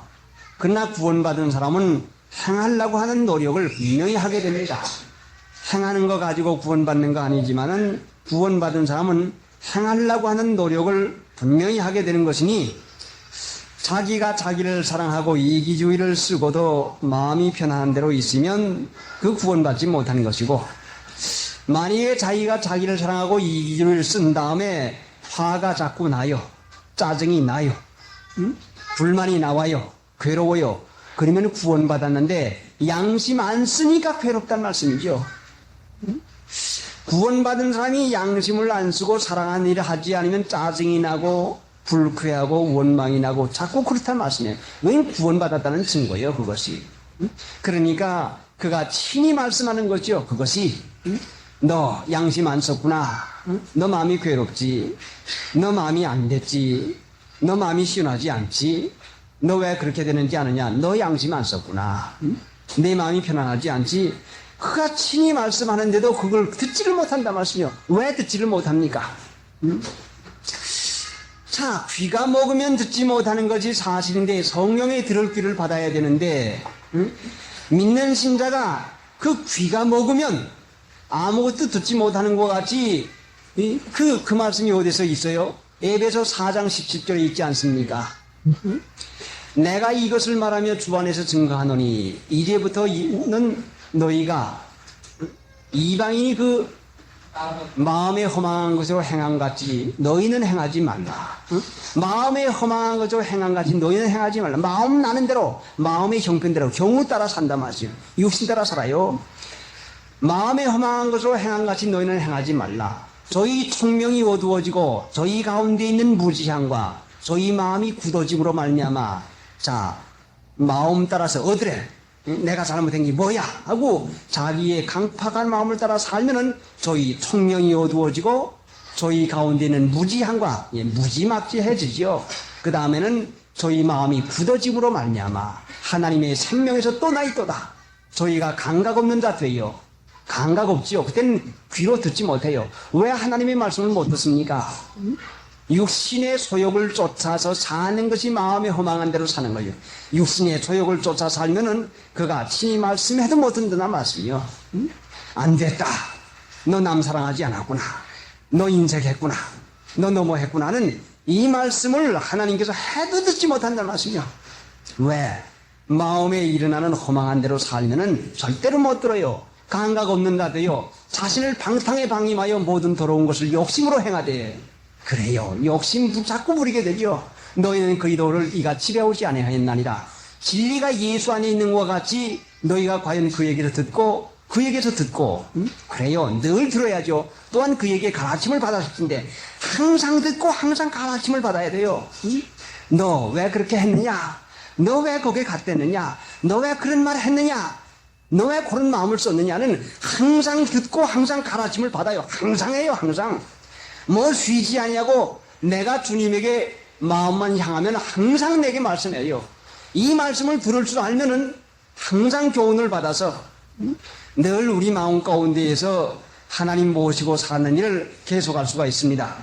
그러나 구원받은 사람은 행하려고 하는 노력을 분명히 하게 됩니다. 행하는 거 가지고 구원받는 거 아니지만은 구원받은 사람은 행하려고 하는 노력을 분명히 하게 되는 것이니 자기가 자기를 사랑하고 이기주의를 쓰고도 마음이 편안한 대로 있으면 그 구원받지 못하는 것이고, 만약에 자기가 자기를 사랑하고 이기주의를 쓴 다음에 화가 자꾸 나요, 짜증이 나요, 불만이 나와요, 괴로워요, 그러면 구원받았는데 양심 안 쓰니까 괴롭다는 말씀이죠. 구원받은 사람이 양심을 안 쓰고 사랑하는 일을 하지 않으면 짜증이 나고 불쾌하고 원망이 나고 자꾸 그렇다는 말씀이에요. 왜 구원받았다는 증거예요, 그것이. 그러니까 그가 친히 말씀하는 거죠. 그것이 너 양심 안 썼구나. 너 마음이 괴롭지. 너 마음이 안 됐지. 너 마음이 시원하지 않지. 너 왜 그렇게 되는지 아느냐. 너 양심 안 썼구나. 내 마음이 편안하지 않지. 그가 친히 말씀하는데도 그걸 듣지를 못한단 말씀이요. 왜 듣지를 못합니까? 자, 귀가 먹으면 듣지 못하는 것이 사실인데 성령의 들을 귀를 받아야 되는데 믿는 신자가 그 귀가 먹으면 아무것도 듣지 못하는 것 같이 그 말씀이 어디서 있어요? 에베소 4장 17절에 있지 않습니까? 내가 이것을 말하며 주 안에서 증거하노니 이제부터는 너희가 이방인이 그 마음에 허망한 것으로 행한 같이 너희는 행하지 말라. 마음에 허망한 것으로 행한 같이 너희는 행하지 말라. 마음 나는 대로, 마음의 형편대로, 경우 따라 산다 말이에요. 육신 따라 살아요. 마음에 허망한 것으로 행한 같이 너희는 행하지 말라. 저희 총명이 어두워지고 저희 가운데 있는 무지함과 저희 마음이 굳어짐으로 말미암아 자 마음 따라서 어드래 내가 잘못한 게 뭐야 하고 자기의 강팍한 마음을 따라 살면은 저희 총명이 어두워지고 저희 가운데 있는 무지함과 무지막지해지죠. 그 다음에는 저희 마음이 굳어짐으로 말미암아 하나님의 생명에서 떠나있도다. 저희가 감각 없는 자 되요. 감각 없지요. 그때는 귀로 듣지 못해요. 왜 하나님의 말씀을 못 듣습니까? 육신의 소욕을 쫓아서 사는 것이 마음에 허망한 대로 사는 거예요. 육신의 소욕을 쫓아 살면은 그가 친히 말씀해도 못 듣는다는 말씀이요. 안 됐다. 너 남 사랑하지 않았구나. 너 인색했구나. 너 너무했구나는 이 말씀을 하나님께서 해도 듣지 못한다는 말씀이요. 왜? 마음에 일어나는 허망한 대로 살면은 절대로 못 들어요. 감각 없는 자도요. 자신을 방탕에 방임하여 모든 더러운 것을 욕심으로 행하되 그래요. 욕심 자꾸 부리게 되죠. 너희는 그 도를 이같이 배우지 아니하였나니라. 진리가 예수 안에 있는 것과 같이 너희가 과연 그에게서 듣고 그래요. 늘 들어야죠. 또한 그에게 가르침을 받았을 텐데 항상 듣고 항상 가르침을 받아야 돼요. 너 왜 그렇게 했느냐? 너 왜 거기에 갔댔느냐? 너 왜 그런 말 했느냐? 너 왜 그런 마음을 썼느냐는 항상 듣고 항상 가르침을 받아요. 항상 해요. 항상. 뭐 쉬지 않냐고 내가 주님에게 마음만 향하면 항상 내게 말씀해요. 이 말씀을 들을 줄 알면은 항상 교훈을 받아서 늘 우리 마음 가운데에서 하나님 모시고 사는 일을 계속할 수가 있습니다.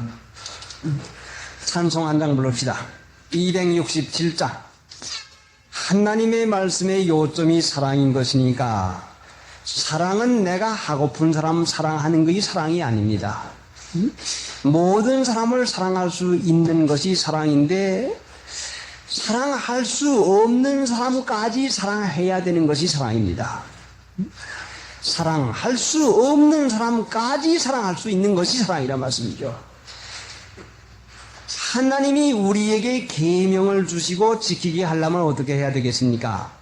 찬송 한 장 부릅시다. 267장. 하나님의 말씀의 요점이 사랑인 것이니까 사랑은 내가 하고픈 사람 사랑하는 것이 사랑이 아닙니다. 모든 사람을 사랑할 수 있는 것이 사랑인데 사랑할 수 없는 사람까지 사랑해야 되는 것이 사랑입니다. 사랑할 수 없는 사람까지 사랑할 수 있는 것이 사랑이란 말씀이죠. 하나님이 우리에게 계명을 주시고 지키게 하려면 어떻게 해야 되겠습니까?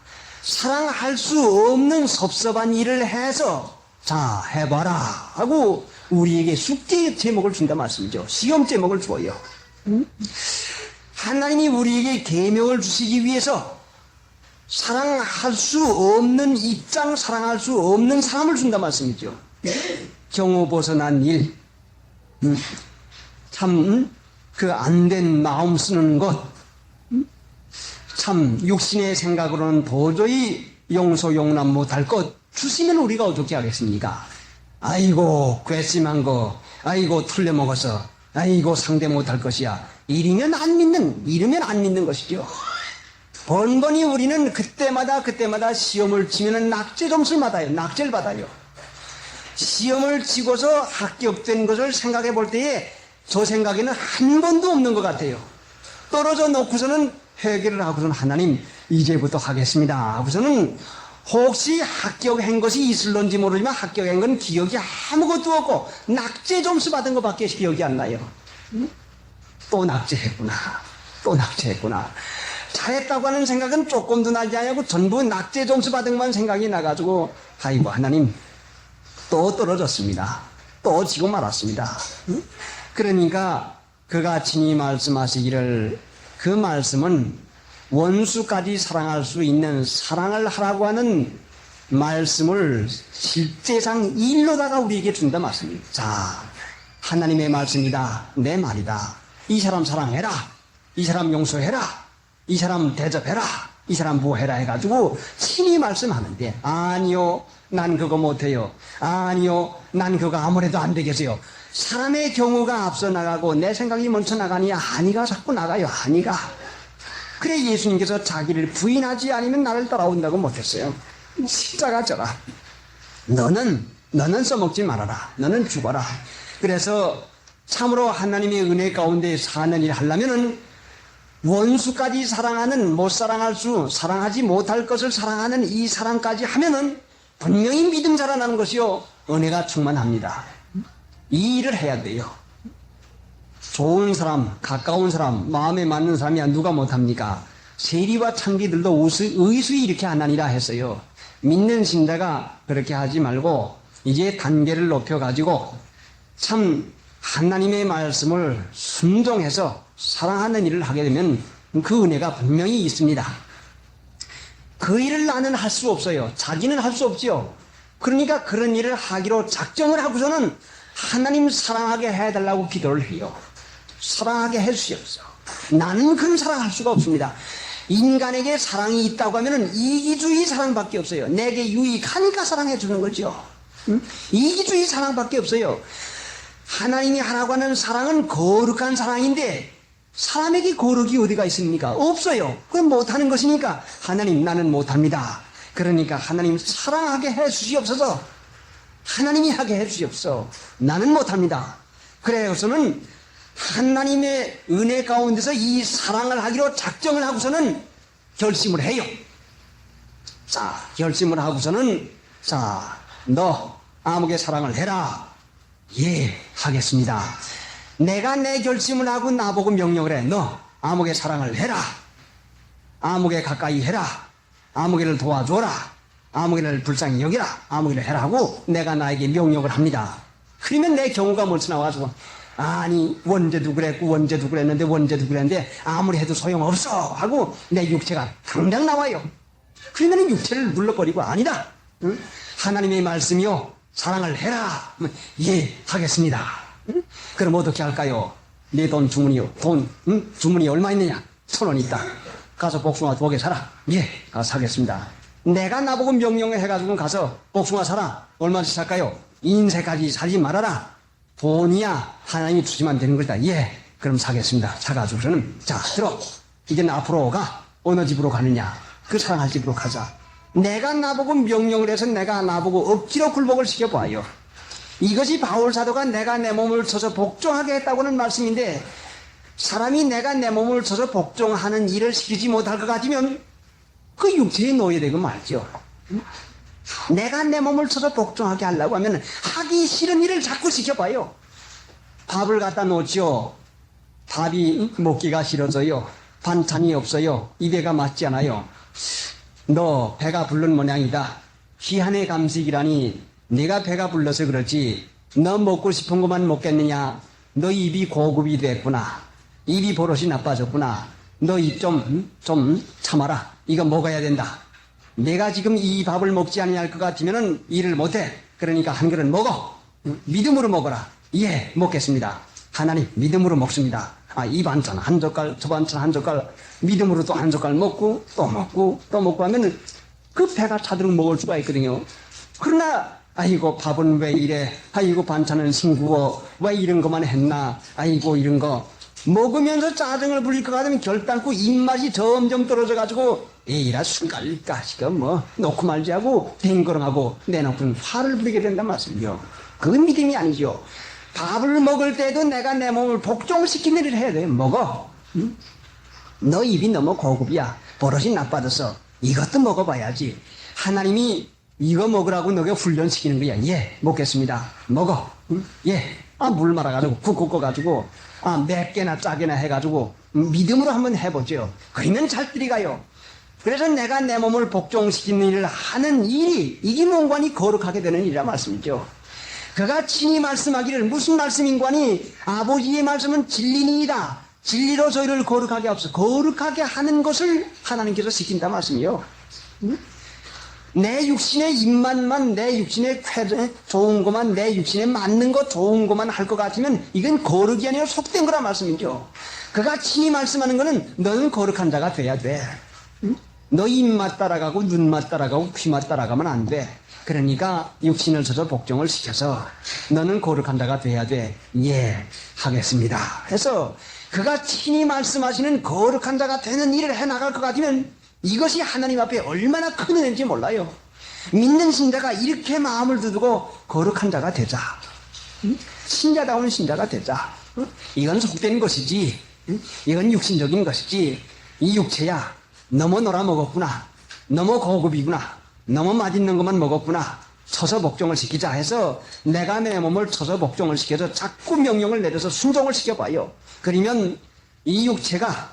사랑할 수 없는 섭섭한 일을 해서 자 해봐라 하고 우리에게 숙제 제목을 준다 말씀이죠. 시험 제목을 줘요. 하나님이 우리에게 계명을 주시기 위해서 사랑할 수 없는 입장, 사랑할 수 없는 사람을 준다 말씀이죠. 경우 벗어난 일, 참 그 안 된 마음 쓰는 것, 참 육신의 생각으로는 도저히 용서 용납 못할 것 주시면 우리가 어떻게 하겠습니까? 아이고 괘씸한 거, 아이고 틀려먹어서, 아이고 상대 못할 것이야. 이러면 안 믿는 것이죠. 번번이 우리는 그때마다 시험을 치면 낙제 점수를 받아요. 낙제를 받아요. 시험을 치고서 합격된 것을 생각해 볼 때에 저 생각에는 한 번도 없는 것 같아요. 떨어져 놓고서는 회개를 하고서는 하나님 이제부터 하겠습니다 하고서는 혹시 합격한 것이 있을런지 모르지만 합격한 건 기억이 아무것도 없고 낙제 점수 받은 것밖에 기억이 안 나요. 또 낙제했구나. 잘했다고 하는 생각은 조금도 나지 않고 전부 낙제 점수 받은 것만 생각이 나가지고 아이고 하나님 또 떨어졌습니다. 또 지고 말았습니다. 그러니까 그가 친히 말씀하시기를 그 말씀은 원수까지 사랑할 수 있는 사랑을 하라고 하는 말씀을 실제상 일로다가 우리에게 준다 말씀입니다. 자, 하나님의 말씀이다. 내 말이다. 이 사람 사랑해라. 이 사람 용서해라. 이 사람 대접해라. 이 사람 뭐해라 해가지고 친히 말씀하는데 아니요 난 그거 못해요. 아니요 난 그거 아무래도 안 되겠어요. 사람의 경우가 앞서 나가고 내 생각이 먼저 나가니 아니가 자꾸 나가요. 아니가. 그래 예수님께서 자기를 부인하지 않으면 나를 따라온다고 못했어요. 십자가 져라. 너는 써먹지 말아라. 너는 죽어라. 그래서 참으로 하나님의 은혜 가운데 사는 일 하려면은 원수까지 사랑하는 사랑하지 못할 것을 사랑하는 이 사랑까지 하면은 분명히 믿음 자라나는 것이요 은혜가 충만합니다. 이 일을 해야 돼요. 좋은 사람, 가까운 사람, 마음에 맞는 사람이야 누가 못합니까? 세리와 창기들도 의수히 이렇게 하나니라 했어요. 믿는 신자가 그렇게 하지 말고 이제 단계를 높여가지고 참 하나님의 말씀을 순종해서 사랑하는 일을 하게 되면 그 은혜가 분명히 있습니다. 그 일을 나는 할 수 없어요. 자기는 할 수 없지요. 그러니까 그런 일을 하기로 작정을 하고서는 하나님 사랑하게 해달라고 기도를 해요. 사랑하게 해주시옵소서. 나는 그런 사랑할 수가 없습니다. 인간에게 사랑이 있다고 하면 이기주의 사랑밖에 없어요. 내게 유익하니까 사랑해 주는 거죠. 이기주의 사랑밖에 없어요. 하나님이 하라고 하는 사랑은 거룩한 사랑인데 사람에게 거룩이 어디가 있습니까? 없어요. 그건 못하는 것이니까 하나님 나는 못합니다. 그러니까 하나님 사랑하게 해 주시옵소서. 하나님이 하게 해 주시옵소서. 나는 못합니다. 그래서는 하나님의 은혜 가운데서 이 사랑을 하기로 작정을 하고서는 결심을 해요. 자, 결심을 하고서는 자, 너 아무개 사랑을 해라. 예, 하겠습니다. 내가 내 결심을 하고 나보고 명령을 해. 너 아무개 사랑을 해라. 아무개 가까이 해라. 아무개를 도와줘라. 아무개를 불쌍히 여기라. 아무개를 해라 하고 내가 나에게 명령을 합니다. 그러면 내 경우가 먼저 나와서 아니 원죄도 그랬는데 아무리 해도 소용없어 하고 내 육체가 당장 나와요. 그러면 육체를 눌러버리고 아니다. 응? 하나님의 말씀이요 사랑을 해라. 예, 하겠습니다. 응? 그럼 어떻게 할까요? 내 돈 주머니요. 돈, 응? 주머니 얼마 있느냐? 1,000원 있다. 가서 복숭아 2개 사라. 예, 가서 사겠습니다. 내가 나보고 명령을 해가지고 가서 복숭아 사라. 얼마씩 살까요? 인쇄까지 사지 말아라. 돈이야 하나님이 주시면 되는 거다. 예, 그럼 사겠습니다. 사가지고서는 자 들어. 이제 앞으로 가. 어느 집으로 가느냐? 그 사랑할 집으로 가자. 내가 나보고 명령을 해서 내가 나보고 억지로 굴복을 시켜봐요. 이것이 바울 사도가 내가 내 몸을 쳐서 복종하게 했다고는 말씀인데, 사람이 내가 내 몸을 쳐서 복종하는 일을 시키지 못할 것 같으면 그 육체에 놓여되고 말죠. 내가 내 몸을 쳐서 복종하게 하려고 하면 하기 싫은 일을 자꾸 시켜봐요. 밥을 갖다 놓지요. 밥이 먹기가 싫어져요. 반찬이 없어요. 입에가 맞지 않아요. 너 배가 부른 모양이다. 희한의 감식이라니 네가 배가 불러서 그렇지 너 먹고 싶은 것만 먹겠느냐. 너 입이 고급이 됐구나. 입이 버릇이 나빠졌구나. 너 입 좀 참아라. 이거 먹어야 된다. 내가 지금 이 밥을 먹지 않냐 할 것 같으면 일을 못해. 그러니까 한 그릇 먹어. 믿음으로 먹어라. 예, 먹겠습니다. 하나님 믿음으로 먹습니다. 이 반찬 한 젓갈, 저 반찬 한 젓갈, 믿음으로 또 한 젓갈 먹고 또 먹고 또 먹고 하면 그 배가 차도록 먹을 수가 있거든요. 그러나 아이고 밥은 왜 이래, 아이고 반찬은 싱거워, 왜 이런 것만 했나, 아이고 이런 거 먹으면서 짜증을 부릴 것 같으면 결단코 입맛이 점점 떨어져 가지고 에이라 순갈까 시가 뭐 놓고 말지 하고 댕거렁하고 내놓고는 화를 부리게 된단 말씀이요. 그건 믿음이 아니죠. 밥을 먹을 때도 내가 내 몸을 복종시키는 일을 해야 돼. 먹어. 응? 너 입이 너무 고급이야. 버릇이 나빠져서 이것도 먹어봐야지. 하나님이 이거 먹으라고 너게 훈련시키는 거야. 예, 먹겠습니다. 먹어. 응? 예. 물 말아가지고 국 굽어가지고 맵게나 짜게나 해가지고 믿음으로 한번 해보죠. 그러면 잘 들이가요. 그래서 내가 내 몸을 복종시키는 일을 하는 일이 이게 뭔관이 거룩하게 되는 일이라 말씀이죠. 그가 친히 말씀하기를 무슨 말씀인관이 아버지의 말씀은 진리니이다. 진리로 저희를 거룩하게 하옵소서. 거룩하게 하는 것을 하나님께서 시킨다 말씀이요. 내 육신의 입맛만, 내 육신의 쾌 좋은 것만, 내 육신에 맞는 것 좋은 것만 할 것 같으면 이건 거룩이 아니라 속된 거란 말씀이죠. 그가 친히 말씀하는 거는 너는 거룩한 자가 돼야 돼. 너 입맛 따라가고 눈맛 따라가고 귀맛 따라가면 안 돼. 그러니까 육신을 쳐서 복종을 시켜서 너는 거룩한 자가 돼야 돼. 예, 하겠습니다. 해서 그가 친히 말씀하시는 거룩한 자가 되는 일을 해나갈 것 같으면 이것이 하나님 앞에 얼마나 큰 은혜인지 몰라요. 믿는 신자가 이렇게 마음을 두고 거룩한 자가 되자. 신자다운 신자가 되자. 이건 속된 것이지. 이건 육신적인 것이지. 이 육체야 너무 놀아먹었구나. 너무 고급이구나. 너무 맛있는 것만 먹었구나. 쳐서 복종을 시키자 해서 내가 내 몸을 쳐서 복종을 시켜서 자꾸 명령을 내려서 순종을 시켜봐요. 그러면 이 육체가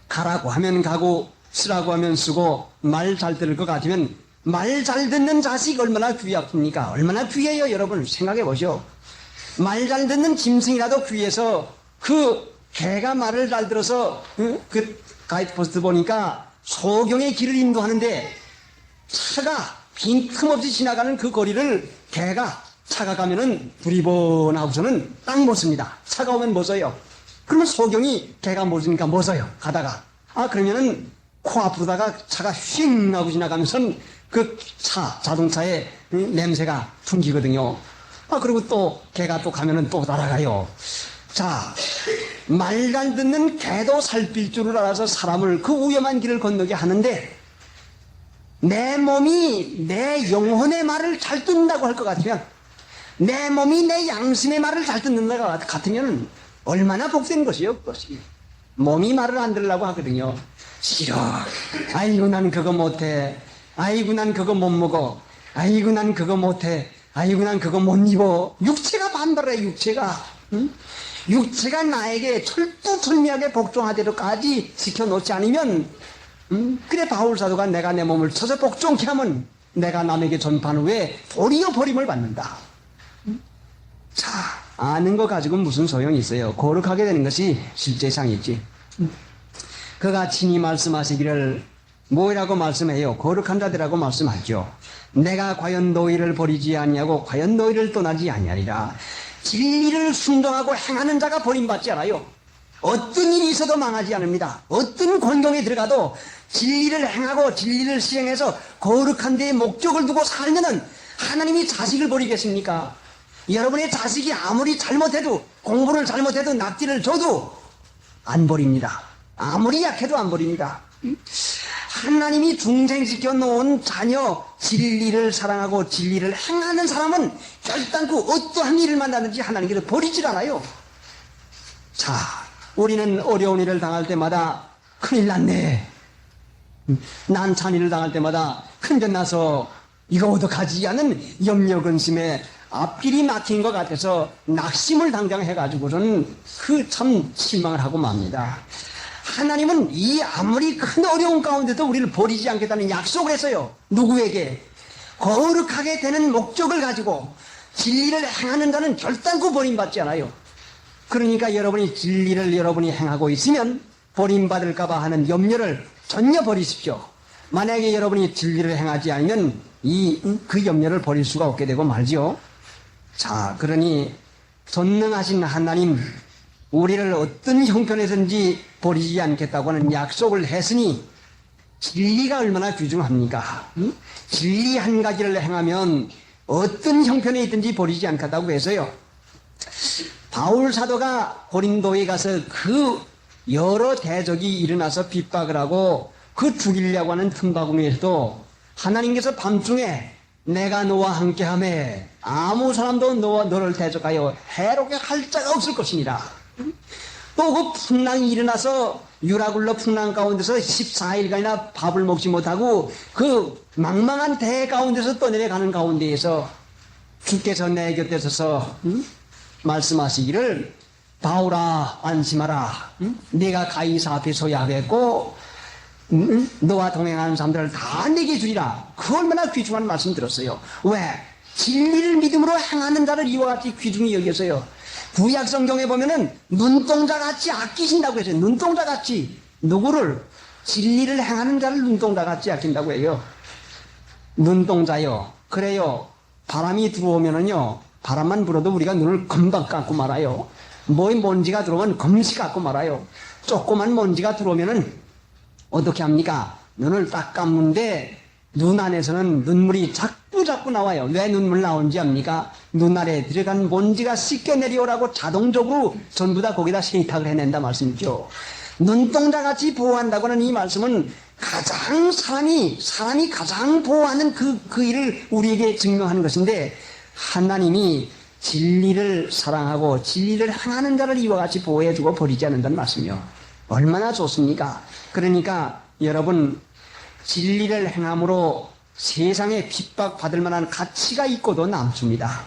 가라고 하면 가고 쓰라고 하면 쓰고 말 잘 들을 것 같으면 말 잘 듣는 자식 얼마나 귀합니까? 얼마나 귀해요. 여러분 생각해 보시오. 말 잘 듣는 짐승이라도 귀해서 그 개가 말을 잘 들어서 그 가이드포스트 보니까 소경의 길을 인도하는데 차가 빈틈없이 지나가는 그 거리를 개가 차가 가면은 두리번하고서는 딱 멎습니다. 차가 오면 멎어요. 그러면 소경이 개가 멎으니까 멎어요. 가다가 그러면은 코 아프다가 차가 휙 하고 지나가면서는 그 자동차의 냄새가 풍기거든요. 그리고 또 개가 또 가면은 또 날아가요. 자, 말 잘 듣는 개도 살필 줄을 알아서 사람을 그 위험한 길을 건너게 하는데 내 몸이 내 영혼의 말을 잘 듣는다고 할 것 같으면 내 몸이 내 양심의 말을 잘 듣는다고 같으면 얼마나 복된 것이요, 그것이. 몸이 말을 안 들으려고 하거든요. 싫어. 아이고 난 그거 못해. 아이고 난 그거 못 먹어. 아이고 난 그거 못해. 아이고 난 그거 못 입어. 육체가 반발해. 육체가. 응? 육체가 나에게 철두철미하게 복종하도록까지 지켜놓지 않으면 그래 바울 사도가 내가 내 몸을 쳐서 복종케 하면 내가 남에게 전파한 후에 도리어 버림을 받는다. 자, 아는 거 가지고는 무슨 소용이 있어요. 거룩하게 되는 것이 실제상이지. 그가 친히 말씀하시기를 뭐라고 말씀해요? 거룩한 자들이라고 말씀하죠. 내가 과연 너희를 버리지 아니하고 과연 너희를 떠나지 아니하리라. 진리를 순종하고 행하는 자가 버림받지 않아요. 어떤 일이 있어도 망하지 않습니다. 어떤 곤경에 들어가도 진리를 행하고 진리를 실행해서 거룩한 데에 목적을 두고 살면은 하나님이 자식을 버리겠습니까? 여러분의 자식이 아무리 잘못해도, 공부를 잘못해도, 낙지를 줘도 안 버립니다. 아무리 약해도 안 버립니다. 하나님이 중생시켜 놓은 자녀, 진리를 사랑하고 진리를 행하는 사람은 결단코 어떠한 일을 만나든지 하나님께서 버리질 않아요. 자, 우리는 어려운 일을 당할 때마다 큰일 났네, 난찬 일을 당할 때마다 큰일 나서 이거 어떡하지 하는 염려 근심에 앞길이 막힌 것 같아서 낙심을 당장 해가지고는 그 참 실망을 하고 맙니다. 하나님은 이 아무리 큰 어려운 가운데도 우리를 버리지 않겠다는 약속을 했어요. 누구에게? 거룩하게 되는 목적을 가지고 진리를 행하는 자는 결단코 버림받지 않아요. 그러니까 여러분이 진리를 여러분이 행하고 있으면 버림받을까봐 하는 염려를 전혀 버리십시오. 만약에 여러분이 진리를 행하지 않으면 그 염려를 버릴 수가 없게 되고 말지요. 자, 그러니 전능하신 하나님, 우리를 어떤 형편에든지 버리지 않겠다고 하는 약속을 했으니 진리가 얼마나 귀중합니까? 진리 한 가지를 행하면 어떤 형편에 있든지 버리지 않겠다고 해서요. 바울 사도가 고린도에 가서 그 여러 대적이 일어나서 핍박을 하고 그 죽이려고 하는 틈바구니에서도 하나님께서 밤중에 내가 너와 함께하매 아무 사람도 너를 대적하여 해롭게 할 자가 없을 것이니라. 또 그 풍랑이 일어나서 유라굴로 풍랑 가운데서 14일간이나 밥을 먹지 못하고 그 망망한 대 가운데서 떠내려가는 가운데에서 주께서 내 곁에 서서 말씀하시기를 바울아 안심하라. 내가 가이사 앞에 서야 하겠고 너와 동행하는 사람들을 다 내게 주리라. 그 얼마나 귀중한 말씀 들었어요. 왜? 진리를 믿음으로 행하는 자를 이와 같이 귀중히 여겼어요. 구약 성경에 보면은 눈동자같이 아끼신다고 했어요. 눈동자같이. 누구를? 진리를 행하는 자를 눈동자같이 아낀다고 해요. 눈동자요. 그래요. 바람이 들어오면은요, 바람만 불어도 우리가 눈을 금방 감고 말아요. 먼지가 들어오면 금시 감고 말아요. 조그만 먼지가 들어오면은 어떻게 합니까? 눈을 딱 감는데 눈 안에서는 눈물이 자꾸 나와요. 왜 눈물 나오는지 압니까? 눈 아래에 들어간 먼지가 씻겨 내려오라고 자동적으로 전부 다 거기다 세탁을 해낸다 말씀이죠. 눈동자같이 보호한다고는 이 말씀은 가장 사람이 가장 보호하는 그 일을 우리에게 증명하는 것인데, 하나님이 진리를 사랑하고 진리를 행하는 자를 이와 같이 보호해주고 버리지 않는다는 말씀이요. 얼마나 좋습니까? 그러니까 여러분, 진리를 행함으로 세상에 핍박받을 만한 가치가 있고도 남습니다.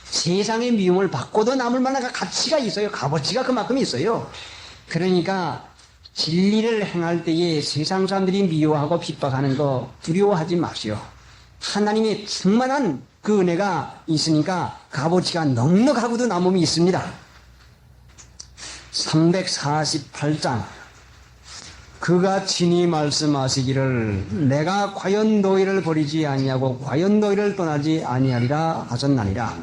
세상의 미움을 받고도 남을 만한 가치가 있어요. 값어치가 그만큼 있어요. 그러니까 진리를 행할 때에 세상 사람들이 미워하고 핍박하는 거 두려워하지 마시오. 하나님의 충만한 그 은혜가 있으니까 값어치가 넉넉하고도 남음이 있습니다. 348장 그가 친히 말씀하시기를 내가 과연 너희를 버리지 아니하고 과연 너희를 떠나지 아니하리라 하셨나니라.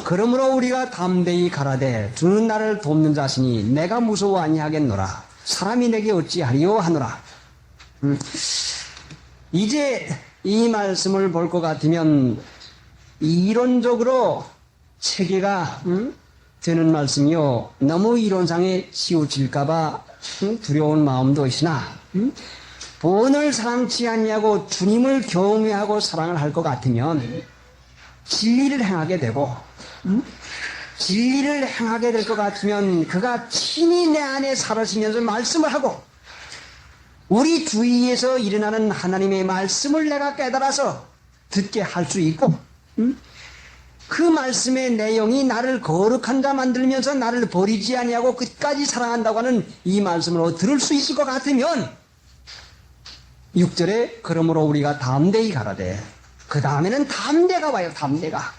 그러므로 우리가 담대히 가라되 주는 나를 돕는 자시니 내가 무서워 아니하겠노라. 사람이 내게 어찌하리요 하노라. 이제 이 말씀을 볼 것 같으면 이론적으로 체계가 되는 말씀이요, 너무 이론상에 치우칠까봐 두려운 마음도 있으나 본을 사랑치 아니하고 주님을 경외하고 사랑을 할 것 같으면 진리를 행하게 되고, 진리를 행하게 될 것 같으면 그가 친히 내 안에 살아시면서 말씀을 하고 우리 주위에서 일어나는 하나님의 말씀을 내가 깨달아서 듣게 할 수 있고, 그 말씀의 내용이 나를 거룩한 자 만들면서 나를 버리지 아니하고 끝까지 사랑한다고 하는 이 말씀으로 들을 수 있을 것 같으면 6절에 그러므로 우리가 담대히 가라되, 그 다음에는 담대가 와요. 담대가.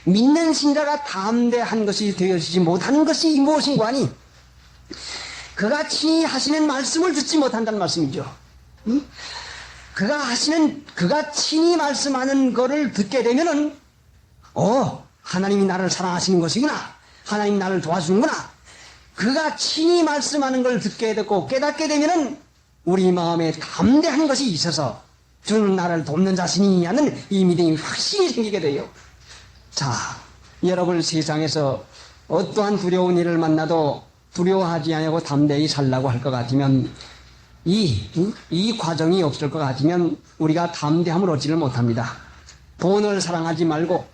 믿는 신자가 담대한 것이 되어지지 못하는 것이 무엇인고 하니 그가 친히 하시는 말씀을 듣지 못한다는 말씀이죠. 그가 친히 말씀하는 거를 듣게 되면은, 하나님이 나를 사랑하시는 것이구나. 하나님이 나를 도와주는구나. 그가 친히 말씀하는 걸 듣게 되고 깨닫게 되면은 우리 마음에 담대한 것이 있어서 주는 나를 돕는 자신이 하는 이 믿음이 확신이 생기게 돼요. 자, 여러분 세상에서 어떠한 두려운 일을 만나도 두려워하지 않고 담대히 살라고 할 것 같으면 이 과정이 없을 것 같으면 우리가 담대함을 얻지를 못합니다. 돈을 사랑하지 말고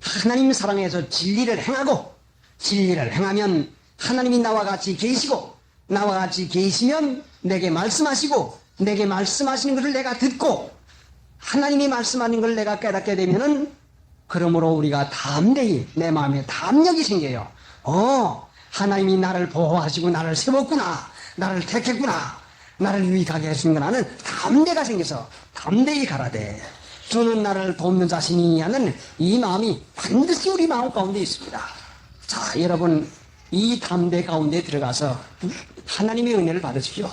하나님 사랑해서 진리를 행하고 진리를 행하면 하나님이 나와 같이 계시고 나와 같이 계시면 내게 말씀하시고 내게 말씀하시는 것을 내가 듣고 하나님이 말씀하는 걸 내가 깨닫게 되면은 그러므로 우리가 담대히 내 마음에 담력이 생겨요. 하나님이 나를 보호하시고 나를 세웠구나. 나를 택했구나. 나를 유익하게 해주는구나는 담대가 생겨서 담대히 가라되 주는 나를 돕는 자신이 하는 이 마음이 반드시 우리 마음 가운데 있습니다. 자, 여러분 이 담대 가운데 들어가서 하나님의 은혜를 받으십시오.